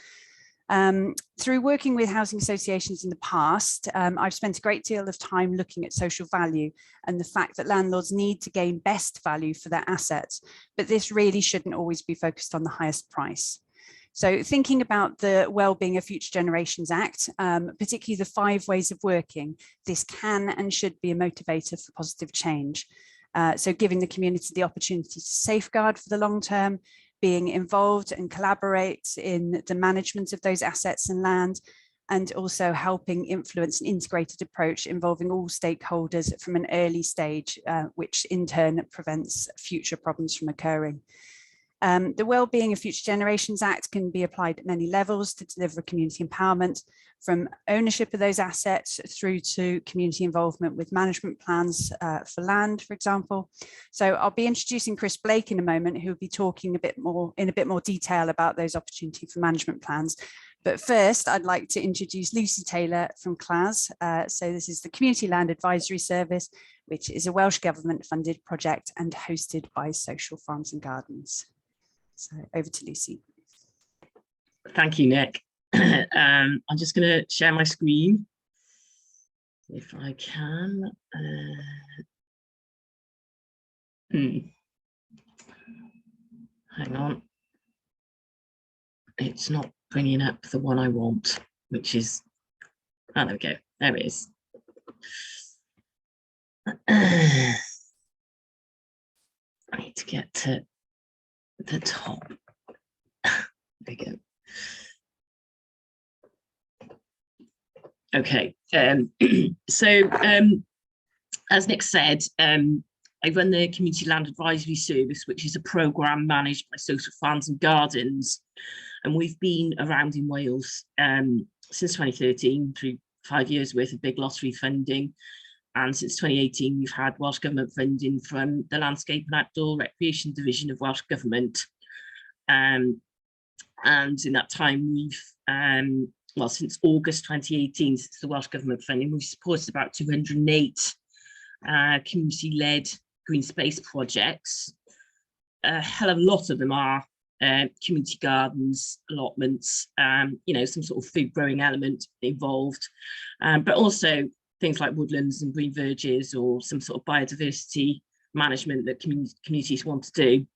Through working with housing associations in the past, I've spent a great deal of time looking at social value and the fact that landlords need to gain best value for their assets, but this really shouldn't always be focused on the highest price. So thinking about the Wellbeing of Future Generations Act, particularly the 5 ways of working, this can and should be a motivator for positive change. So giving the community the opportunity to safeguard for the long term, being involved and collaborate in the management of those assets and land, and also helping influence an integrated approach involving all stakeholders from an early stage, which in turn prevents future problems from occurring. The Wellbeing of Future Generations Act can be applied at many levels to deliver community empowerment, from ownership of those assets through to community involvement with management plans for land, for example. So I'll be introducing Chris Blake in a moment, who will be talking in a bit more detail about those opportunity for management plans. But first, I'd like to introduce Lucie Taylor from CLAS. So this is the Community Land Advisory Service, which is a Welsh Government funded project and hosted by Social Farms and Gardens. So over to Lucie. Thank you, Nick. I'm just going to share my screen, if I can. Hang on. It's not bringing up the one I want, which is, oh, there we go. There it is. I need to get to the top. There we go. Okay, so as Nick said, I run the Community Land Advisory Service, which is a programme managed by Social Farms and Gardens, and we've been around in Wales since 2013 through 5 years worth of big lottery funding, and since 2018 we've had Welsh Government funding from the Landscape and Outdoor Recreation Division of Welsh Government, and in that time we've well, since August 2018, since the Welsh Government funding, we've supported about 208 community-led green space projects. A hell of a lot of them are community gardens, allotments, you know, some sort of food growing element involved, but also things like woodlands and green verges, or some sort of biodiversity management that communities want to do.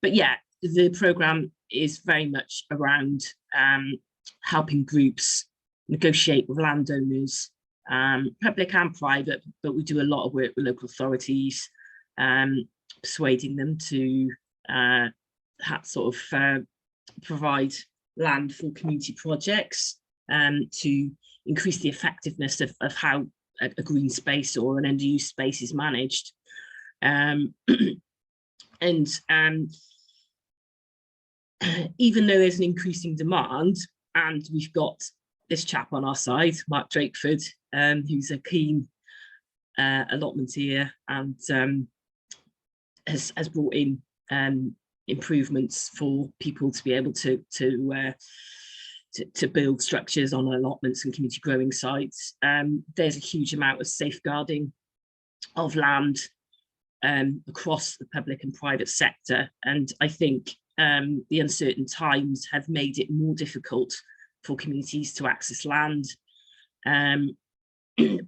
But yeah, the programme is very much around helping groups negotiate with landowners, public and private, but we do a lot of work with local authorities, persuading them to provide land for community projects, to increase the effectiveness of how a green space or an end-use space is managed. Even though there's an increasing demand, and we've got this chap on our side, Mark Drakeford, who's a keen allotmenteer and has brought in improvements for people to be able to build structures on allotments and community growing sites. There's a huge amount of safeguarding of land across the public and private sector, and I think the uncertain times have made it more difficult for communities to access land.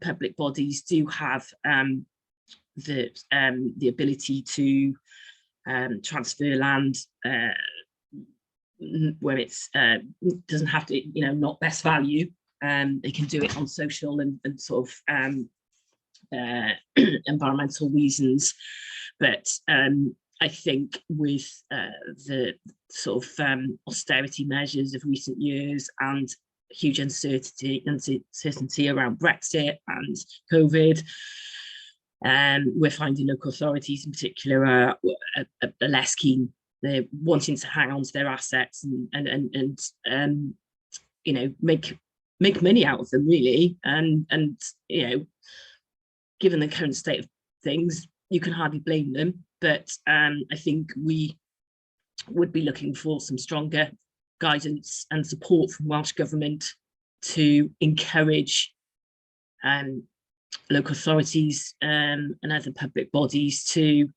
Public bodies do have the ability to transfer land where it's doesn't have to, not best value. They can do it on social and sort of environmental reasons, but I think with the sort of austerity measures of recent years and huge uncertainty around Brexit and COVID, we're finding local authorities in particular are less keen. They're wanting to hang on to their assets and make money out of them, really, and given the current state of things, you can hardly blame them. But I think we would be looking for some stronger guidance and support from Welsh Government to encourage local authorities and other public bodies to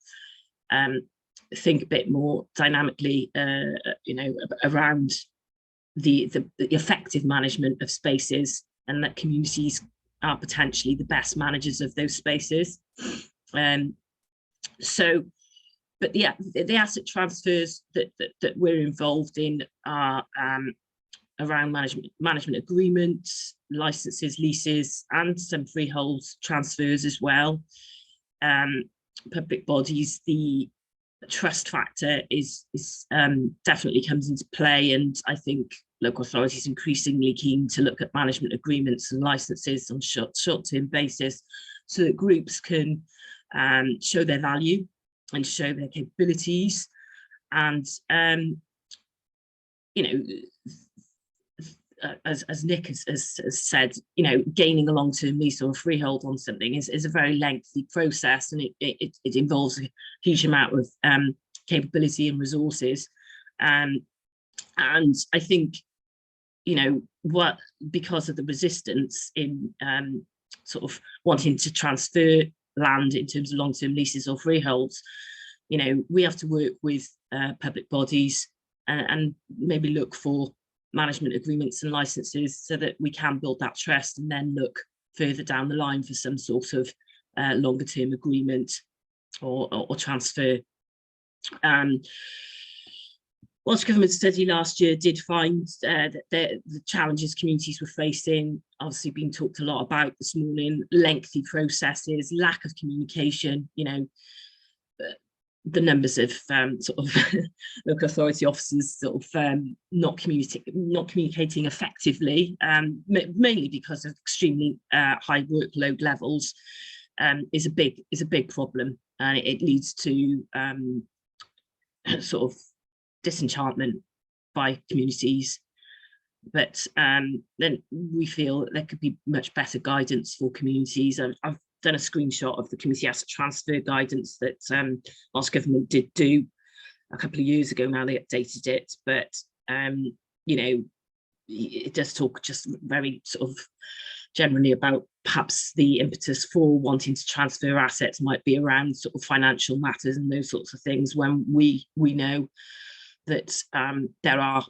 think a bit more dynamically, around the effective management of spaces, and that communities are potentially the best managers of those spaces. But the asset transfers that we're involved in are around management agreements, licenses, leases, and some freehold transfers as well. Public bodies, the trust factor is definitely comes into play, and I think local authorities increasingly keen to look at management agreements and licenses on short-term basis, so that groups can show their value and show their capabilities, and as Nick has said, gaining a long-term lease or a freehold on something is a very lengthy process, and it involves a huge amount of capability and resources, and I think because of the resistance in sort of wanting to transfer land in terms of long-term leases or freeholds, we have to work with public bodies and maybe look for management agreements and licenses so that we can build that trust, and then look further down the line for some sort of longer term agreement or transfer. Welsh Government study last year did find that the challenges communities were facing, obviously being talked a lot about this morning, lengthy processes, lack of communication, the numbers of sort of local authority officers sort of not communicating effectively, mainly because of extremely high workload levels, is a big problem, and it leads to sort of disenchantment by communities. But then we feel there could be much better guidance for communities. I've done a screenshot of the community asset transfer guidance that Welsh Government did do a couple of years ago. Now they updated it, but it does talk just very sort of generally about perhaps the impetus for wanting to transfer assets might be around sort of financial matters and those sorts of things, when we know that there are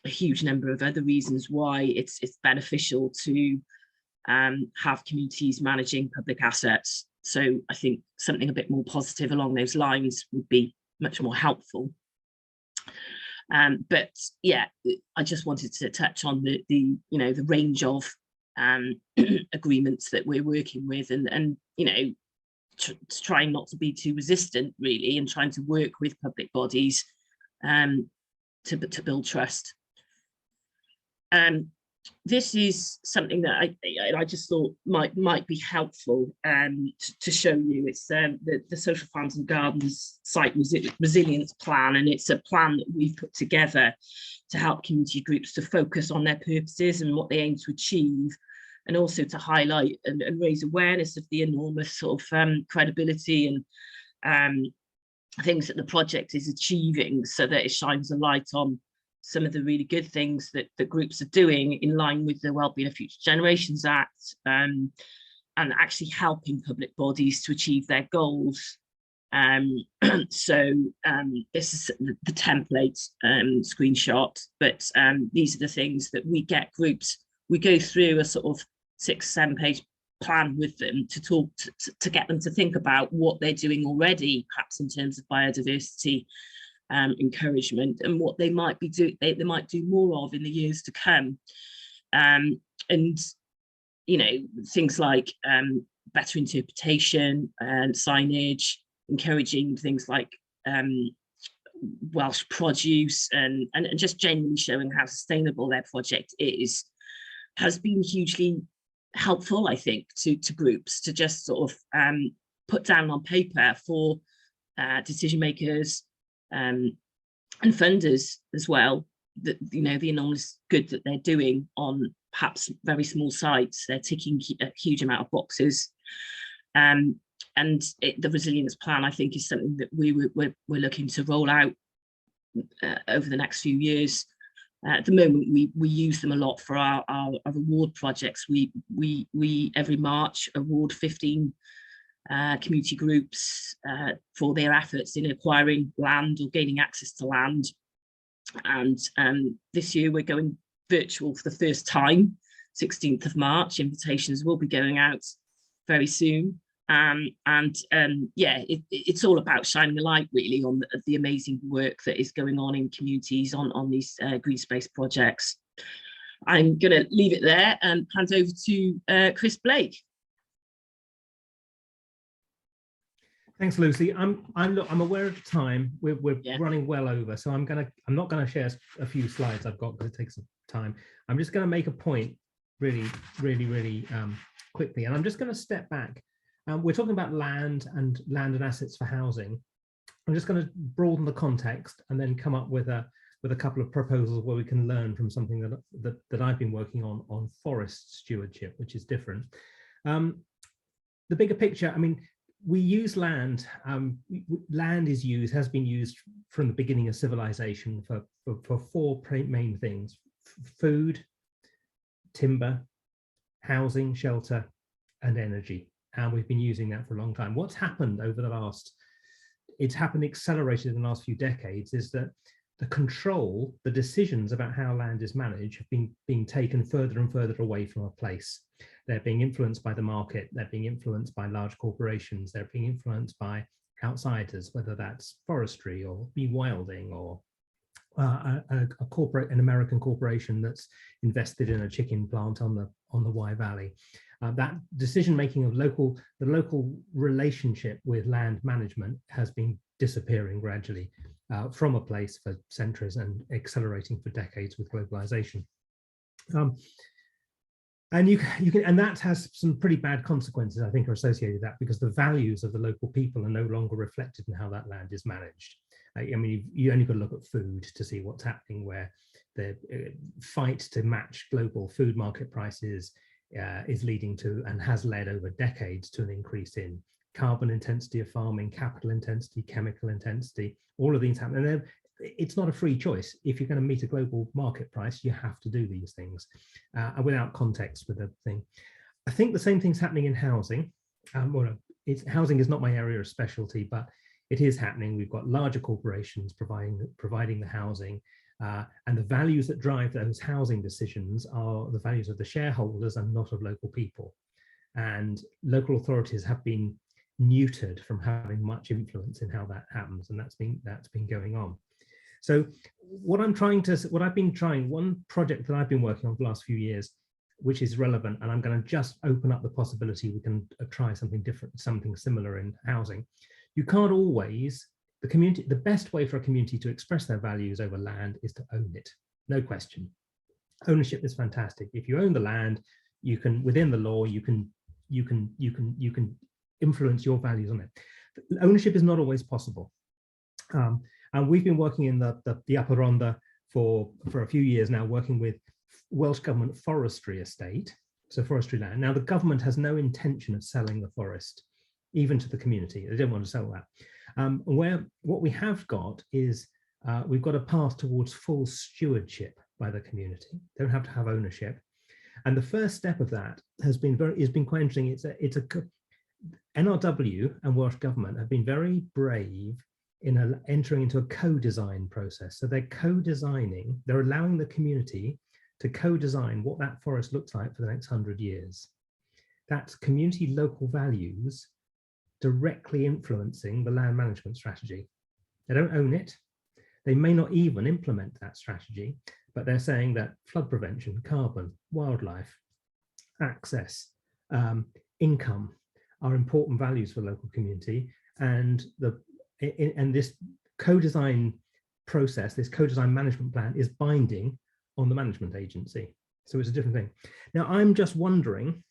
a huge number of other reasons why it's beneficial to have communities managing public assets. So I think something a bit more positive along those lines would be much more helpful. But yeah, I just wanted to touch on the range of agreements that we're working with, and trying not to be too resistant, really, and trying to work with public bodies to build trust. This is something that I just thought might be helpful to show you. It's the Social Farms and Gardens Site Resilience Plan, and it's a plan that we've put together to help community groups to focus on their purposes and what they aim to achieve, and also to highlight and raise awareness of the enormous sort of credibility and things that the project is achieving, so that it shines a light on some of the really good things that the groups are doing in line with the Wellbeing of Future Generations Act, and actually helping public bodies to achieve their goals. So this is the template screenshot, but these are the things that we get groups. We go through a sort of 6-7 page plan with them to talk to get them to think about what they're doing already, perhaps in terms of biodiversity encouragement, and what they might be they might do more of in the years to come. And you know, things like better interpretation and signage, encouraging things like Welsh produce, and just genuinely showing how sustainable their project is, has been hugely helpful, I think, to groups to just sort of put down on paper for decision makers and funders as well, that, you know, the enormous good that they're doing on perhaps very small sites. They're ticking a huge amount of boxes. And the resilience plan, I think, is something that we're looking to roll out over the next few years. At the moment, we use them a lot for our award projects. We every March award 15 community groups for their efforts in acquiring land or gaining access to land. And this year we're going virtual for the first time, 16th of March. Invitations will be going out very soon. Yeah, it's all about shining a light really on the amazing work that is going on in communities on these green space projects. I'm going to leave it there and hand over to Chris Blake. Thanks, Lucy. I'm aware of the time. We're running well over, so I'm not gonna share a few slides I've got because it takes some time. I'm just going to make a point really quickly, and I'm just going to step back. We're talking about land and assets for housing. I'm just going to broaden the context and then come up with a couple of proposals where we can learn from something that I've been working on forest stewardship, which is different. The bigger picture, I mean, we use land. Land has been used from the beginning of civilization for four main things: food, timber, housing, shelter, and energy. And we've been using that for a long time. What's happened over the last, it's happened accelerated in the last few decades, is that the control, the decisions about how land is managed have been being taken further and further away from a place. They're being influenced by the market, they're being influenced by large corporations, they're being influenced by outsiders, whether that's forestry or rewilding or an American corporation that's invested in a chicken plant on the Wye Valley. That decision making of the local relationship with land management has been disappearing gradually from a place for centuries and accelerating for decades with globalization. And that has some pretty bad consequences, I think, are associated with that, because the values of the local people are no longer reflected in how that land is managed. I mean, you only got to look at food to see what's happening, where the fight to match global food market prices is leading to, and has led over decades to, an increase in carbon intensity of farming, capital intensity, chemical intensity. All of these happen, and it's not a free choice. If you're going to meet a global market price, you have to do these things, and without context with the thing. I think the same thing's happening in housing. Housing is not my area of specialty, but it is happening. We've got larger corporations providing the housing, and the values that drive those housing decisions are the values of the shareholders and not of local people. And local authorities have been neutered from having much influence in how that happens, and that's been going on. So one project that I've been working on for the last few years, which is relevant, and I'm going to just open up the possibility we can try something different, something similar in housing. You can't always, the best way for a community to express their values over land is to own it, no question. Ownership is fantastic. If you own the land, you can, within the law, you can influence your values on it. Ownership is not always possible. And we've been working in the Upper Rhondda for a few years now, working with Welsh Government forestry estate, so forestry land. Now, the government has no intention of selling the forest, even to the community. They don't want to sell that. What we have got is we've got a path towards full stewardship by the community. Don't have to have ownership. And the first step of that has been quite interesting. NRW and Welsh Government have been very brave in entering into a co-design process. So they're co-designing, they're allowing the community to co-design what that forest looks like for the next 100 years. That's community local values directly influencing the land management strategy. They don't own it. They may not even implement that strategy, but they're saying that flood prevention, carbon, wildlife, access, income are important values for the local community. And this co-design process, this co-design management plan is binding on the management agency. So it's a different thing. Now, I'm just wondering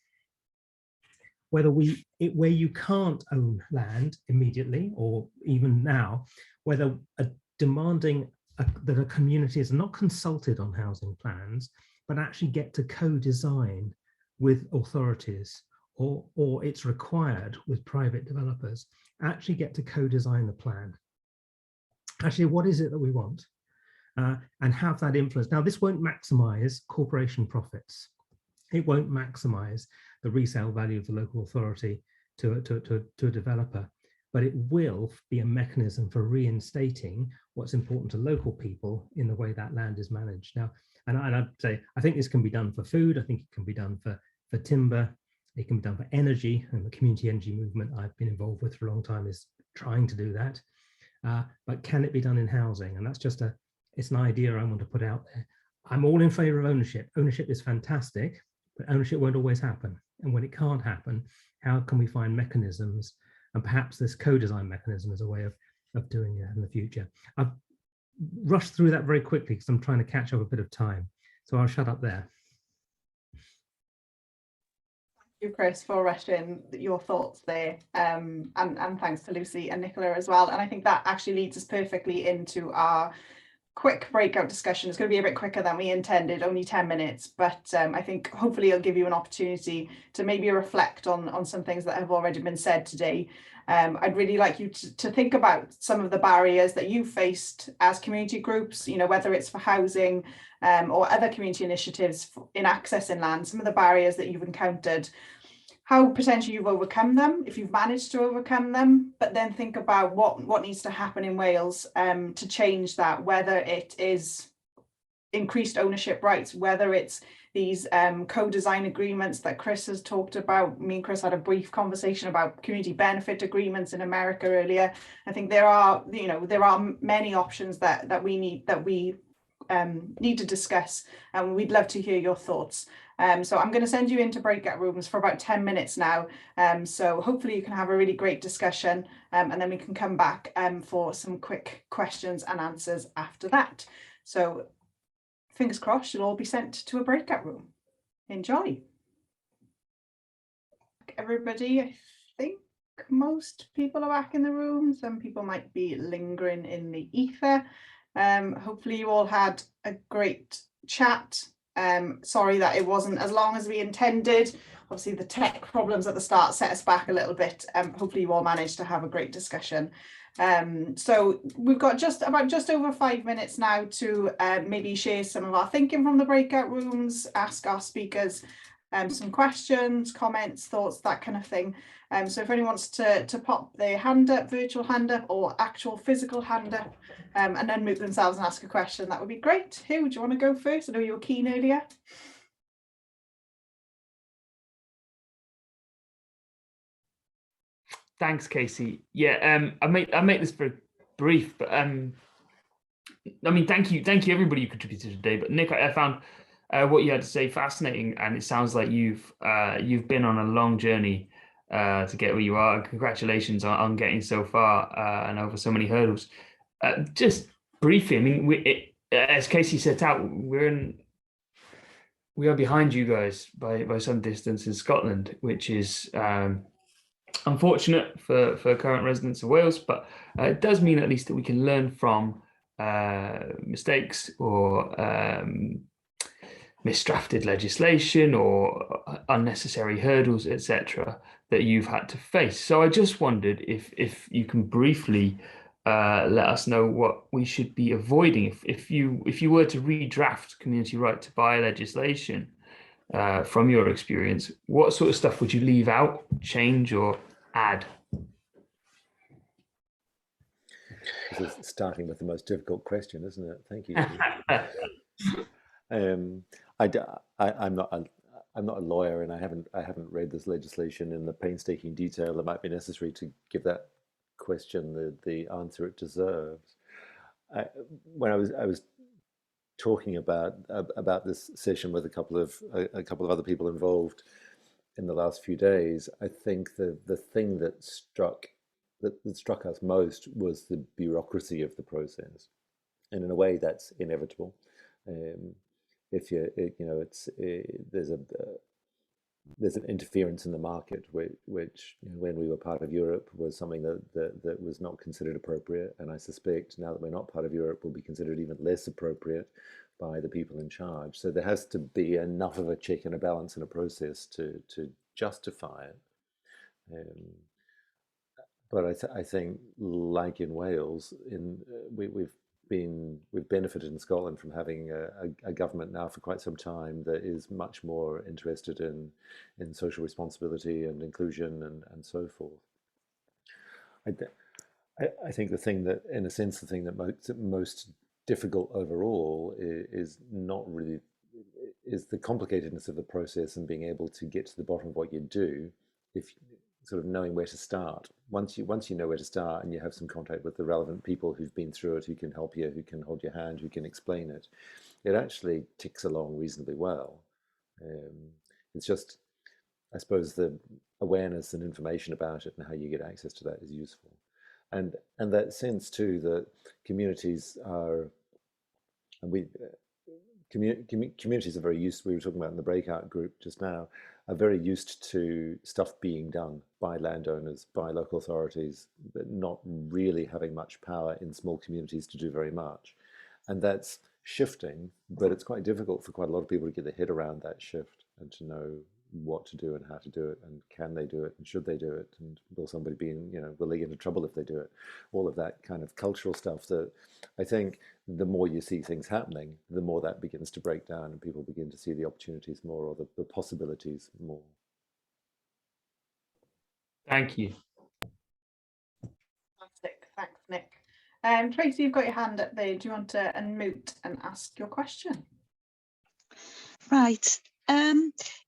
whether where you can't own land immediately or even now, whether demanding that a community is not consulted on housing plans, but actually get to co-design with authorities, or it's required with private developers, actually get to co-design a plan. Actually, what is it that we want? And have that influence. Now, this won't maximize corporation profits. It won't maximize the resale value of the local authority to a developer, but it will be a mechanism for reinstating what's important to local people in the way that land is managed. Now, and I'd say, I think this can be done for food. I think it can be done for timber. It can be done for energy, and the community energy movement I've been involved with for a long time is trying to do that. But can it be done in housing? And that's just it's an idea I want to put out there. I'm all in favor of ownership. Ownership is fantastic, but ownership won't always happen. And when it can't happen, how can we find mechanisms? And perhaps this co-design mechanism is a way of doing it in the future. I've rushed through that very quickly because I'm trying to catch up a bit of time. So I'll shut up there. Thank you, Chris, for rushing your thoughts there. And thanks to Lucie and Nicola as well. And I think that actually leads us perfectly into our quick breakout discussion. It's going to be a bit quicker than we intended, only 10 minutes, but I think hopefully it'll give you an opportunity to maybe reflect on some things that have already been said today. I'd really like you to think about some of the barriers that you faced as community groups, you know, whether it's for housing or other community initiatives in accessing land, some of the barriers that you've encountered, how potentially you've overcome them, if you've managed to overcome them, but then think about what needs to happen in Wales to change that, whether it is increased ownership rights, whether it's these co-design agreements that Chris has talked about. Me and Chris had a brief conversation about community benefit agreements in America earlier. I think there are many options that we need to discuss, and we'd love to hear your thoughts. So I'm going to send you into breakout rooms for about 10 minutes now. So hopefully you can have a really great discussion, and then we can come back for some quick questions and answers after that. So fingers crossed, you'll all be sent to a breakout room. Enjoy. Everybody, I think most people are back in the room. Some people might be lingering in the ether. Hopefully you all had a great chat. Sorry that it wasn't as long as we intended. Obviously the tech problems at the start set us back a little bit. Hopefully you all managed to have a great discussion. So we've got just over 5 minutes now to maybe share some of our thinking from the breakout rooms, ask our speakers some questions, comments, thoughts, that kind of thing. So if anyone wants to pop their hand up, virtual hand up or actual physical hand up, and unmute themselves and ask a question, that would be great. Who, do you want to go first? I know you were keen earlier. Thanks, Casey. Yeah, I make this very brief, but I mean, thank you everybody who contributed today. But Nick, I found what you had to say fascinating, and it sounds like you've been on a long journey to get where you are. And congratulations on getting so far and over so many hurdles. Just briefly, I mean, as Casey set out, we are behind you guys by some distance in Scotland, which is unfortunate for current residents of Wales, but it does mean at least that we can learn from mistakes or misdrafted legislation or unnecessary hurdles, etc., that you've had to face. So I just wondered if you can briefly let us know what we should be avoiding if you were to redraft community right to buy legislation. From your experience, what sort of stuff would you leave out, change, or add? This is starting with the most difficult question, isn't it? Thank you. I'm not a lawyer, and I haven't read this legislation in the painstaking detail that might be necessary to give that question the answer it deserves. When I was talking about this session with a couple of other people involved in the last few days, I think the thing that struck us most was the bureaucracy of the process, and in a way that's inevitable. If there's an interference in the market, which when we were part of Europe was something that was not considered appropriate, and I suspect now that we're not part of Europe will be considered even less appropriate by the people in charge. So there has to be enough of a check and a balance in a process to justify it. But I think, like in Wales, we've benefited in Scotland from having a government now for quite some time that is much more interested in social responsibility and inclusion and so forth. I think the thing that, in a sense, the thing that makes it most difficult overall is the complicatedness of the process and being able to get to the bottom of what you do, if sort of knowing where to start. Once you know where to start and you have some contact with the relevant people who've been through it, who can help you, who can hold your hand, who can explain it, it actually ticks along reasonably well. It's just, I suppose, the awareness and information about it and how you get access to that is useful. And that sense too that communities are, and communities are very used, we were talking about in the breakout group just now, are very used to stuff being done by landowners, by local authorities, but not really having much power in small communities to do very much. And that's shifting, but it's quite difficult for quite a lot of people to get their head around that shift and to know what to do and how to do it, and can they do it, and should they do it, and will somebody be in, will they get into trouble if they do it? All of that kind of cultural stuff that I think the more you see things happening, the more that begins to break down and people begin to see the opportunities more, or the possibilities more. Thank you. Fantastic. Thanks, Nick. Tracy, you've got your hand up there. Do you want to unmute and ask your question? Right.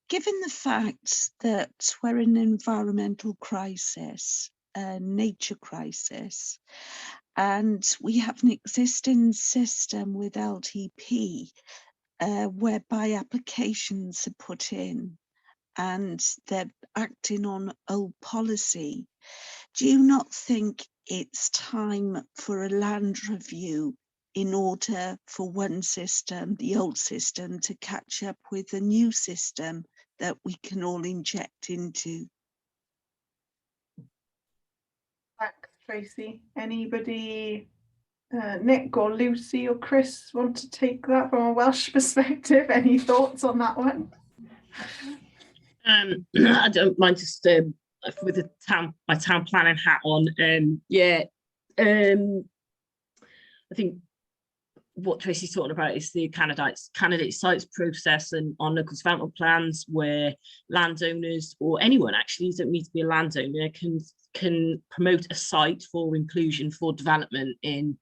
Given the fact that we're in an environmental crisis, a nature crisis, and we have an existing system with LTP whereby applications are put in and they're acting on old policy, do you not think it's time for a land review in order for one system, the old system, to catch up with a new system that we can all inject into? Thanks, Tracy. Anybody, Nick or Lucy or Chris, want to take that from a Welsh perspective? Any thoughts on that one? I don't mind, just with my town planning hat on. I think what Tracy's talking about is the candidate sites process and on local development plans, where landowners, or anyone actually, you don't need to be a landowner, can promote a site for inclusion for development in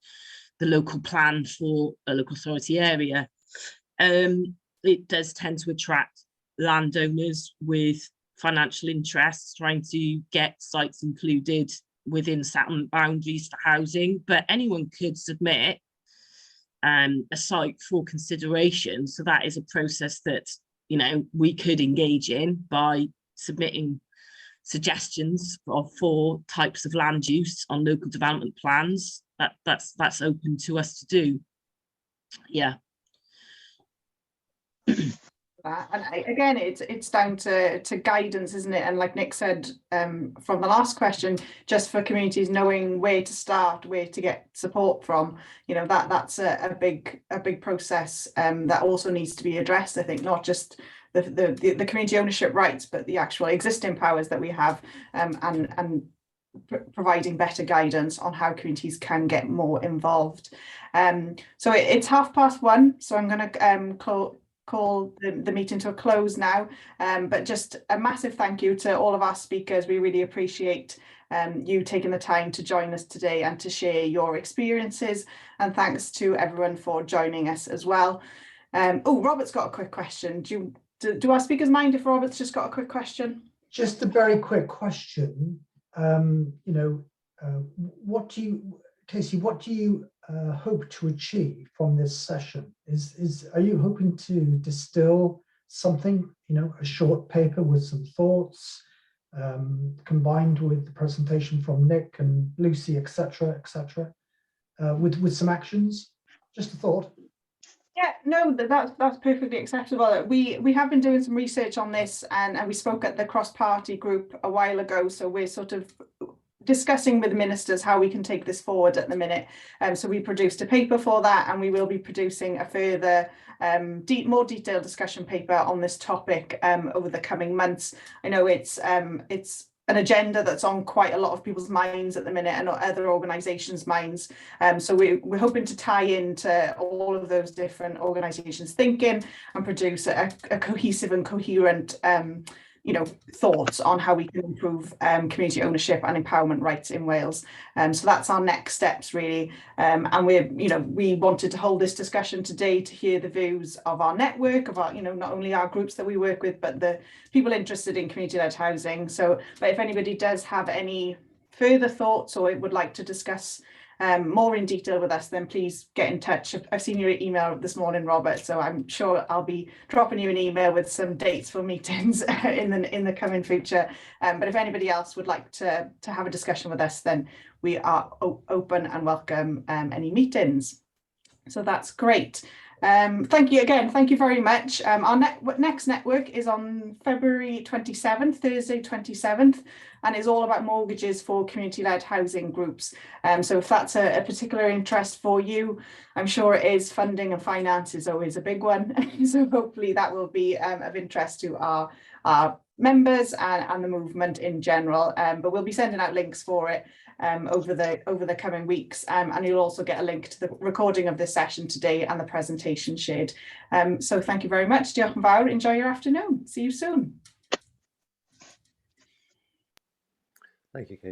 the local plan for a local authority area. It does tend to attract landowners with financial interests trying to get sites included within settlement boundaries for housing, but anyone could submit a site for consideration. So that is a process that we could engage in by submitting suggestions of 4 types of land use on local development plans. That's open to us to do. Yeah. that. And again, it's down to guidance, isn't it? And like Nick said from the last question, just for communities knowing where to start, where to get support from, you know, that's a big process that also needs to be addressed. I think not just the community ownership rights, but the actual existing powers that we have, and providing better guidance on how communities can get more involved. So it's 1:30, so I'm going to call the meeting to a close now, but just a massive thank you to all of our speakers. We really appreciate you taking the time to join us today and to share your experiences, and thanks to everyone for joining us as well. Oh, Robert's got a quick question. Do our speakers mind if Robert's just got a quick question? Just a very quick question. Casey, what do you hope to achieve from this session? Are you hoping to distill something, a short paper with some thoughts, combined with the presentation from Nick and Lucie, etc., with some actions? Just a thought. Yeah, no, that's perfectly acceptable. We have been doing some research on this, and we spoke at the cross-party group a while ago, so we're sort of discussing with ministers how we can take this forward at the minute. So we produced a paper for that, and we will be producing a further more detailed discussion paper on this topic over the coming months. I know it's an agenda that's on quite a lot of people's minds at the minute, and other organisations' minds. So we're hoping to tie into all of those different organisations' thinking and produce a cohesive and coherent thoughts on how we can improve community ownership and empowerment rights in Wales. So that's our next steps, really. And we wanted to hold this discussion today to hear the views of our network, of our, not only our groups that we work with, but the people interested in community-led housing. So, but if anybody does have any further thoughts or would like to discuss more in detail with us, then please get in touch. I've seen your email this morning, Robert, so I'm sure I'll be dropping you an email with some dates for meetings in the coming future. But if anybody else would like to have a discussion with us, then we are open and welcome any meetings. So that's great. Thank you again. Thank you very much. Our next network is on February 27th, Thursday 27th, and is all about mortgages for community-led housing groups. So if that's a particular interest for you, I'm sure it is. Funding and finance is always a big one. So hopefully that will be of interest to our members and the movement in general. But we'll be sending out links for it over the coming weeks, and you'll also get a link to the recording of this session today and the presentation shared. So thank you very much. Diolch yn fawr. Enjoy your afternoon. See you soon. Thank you, Kate.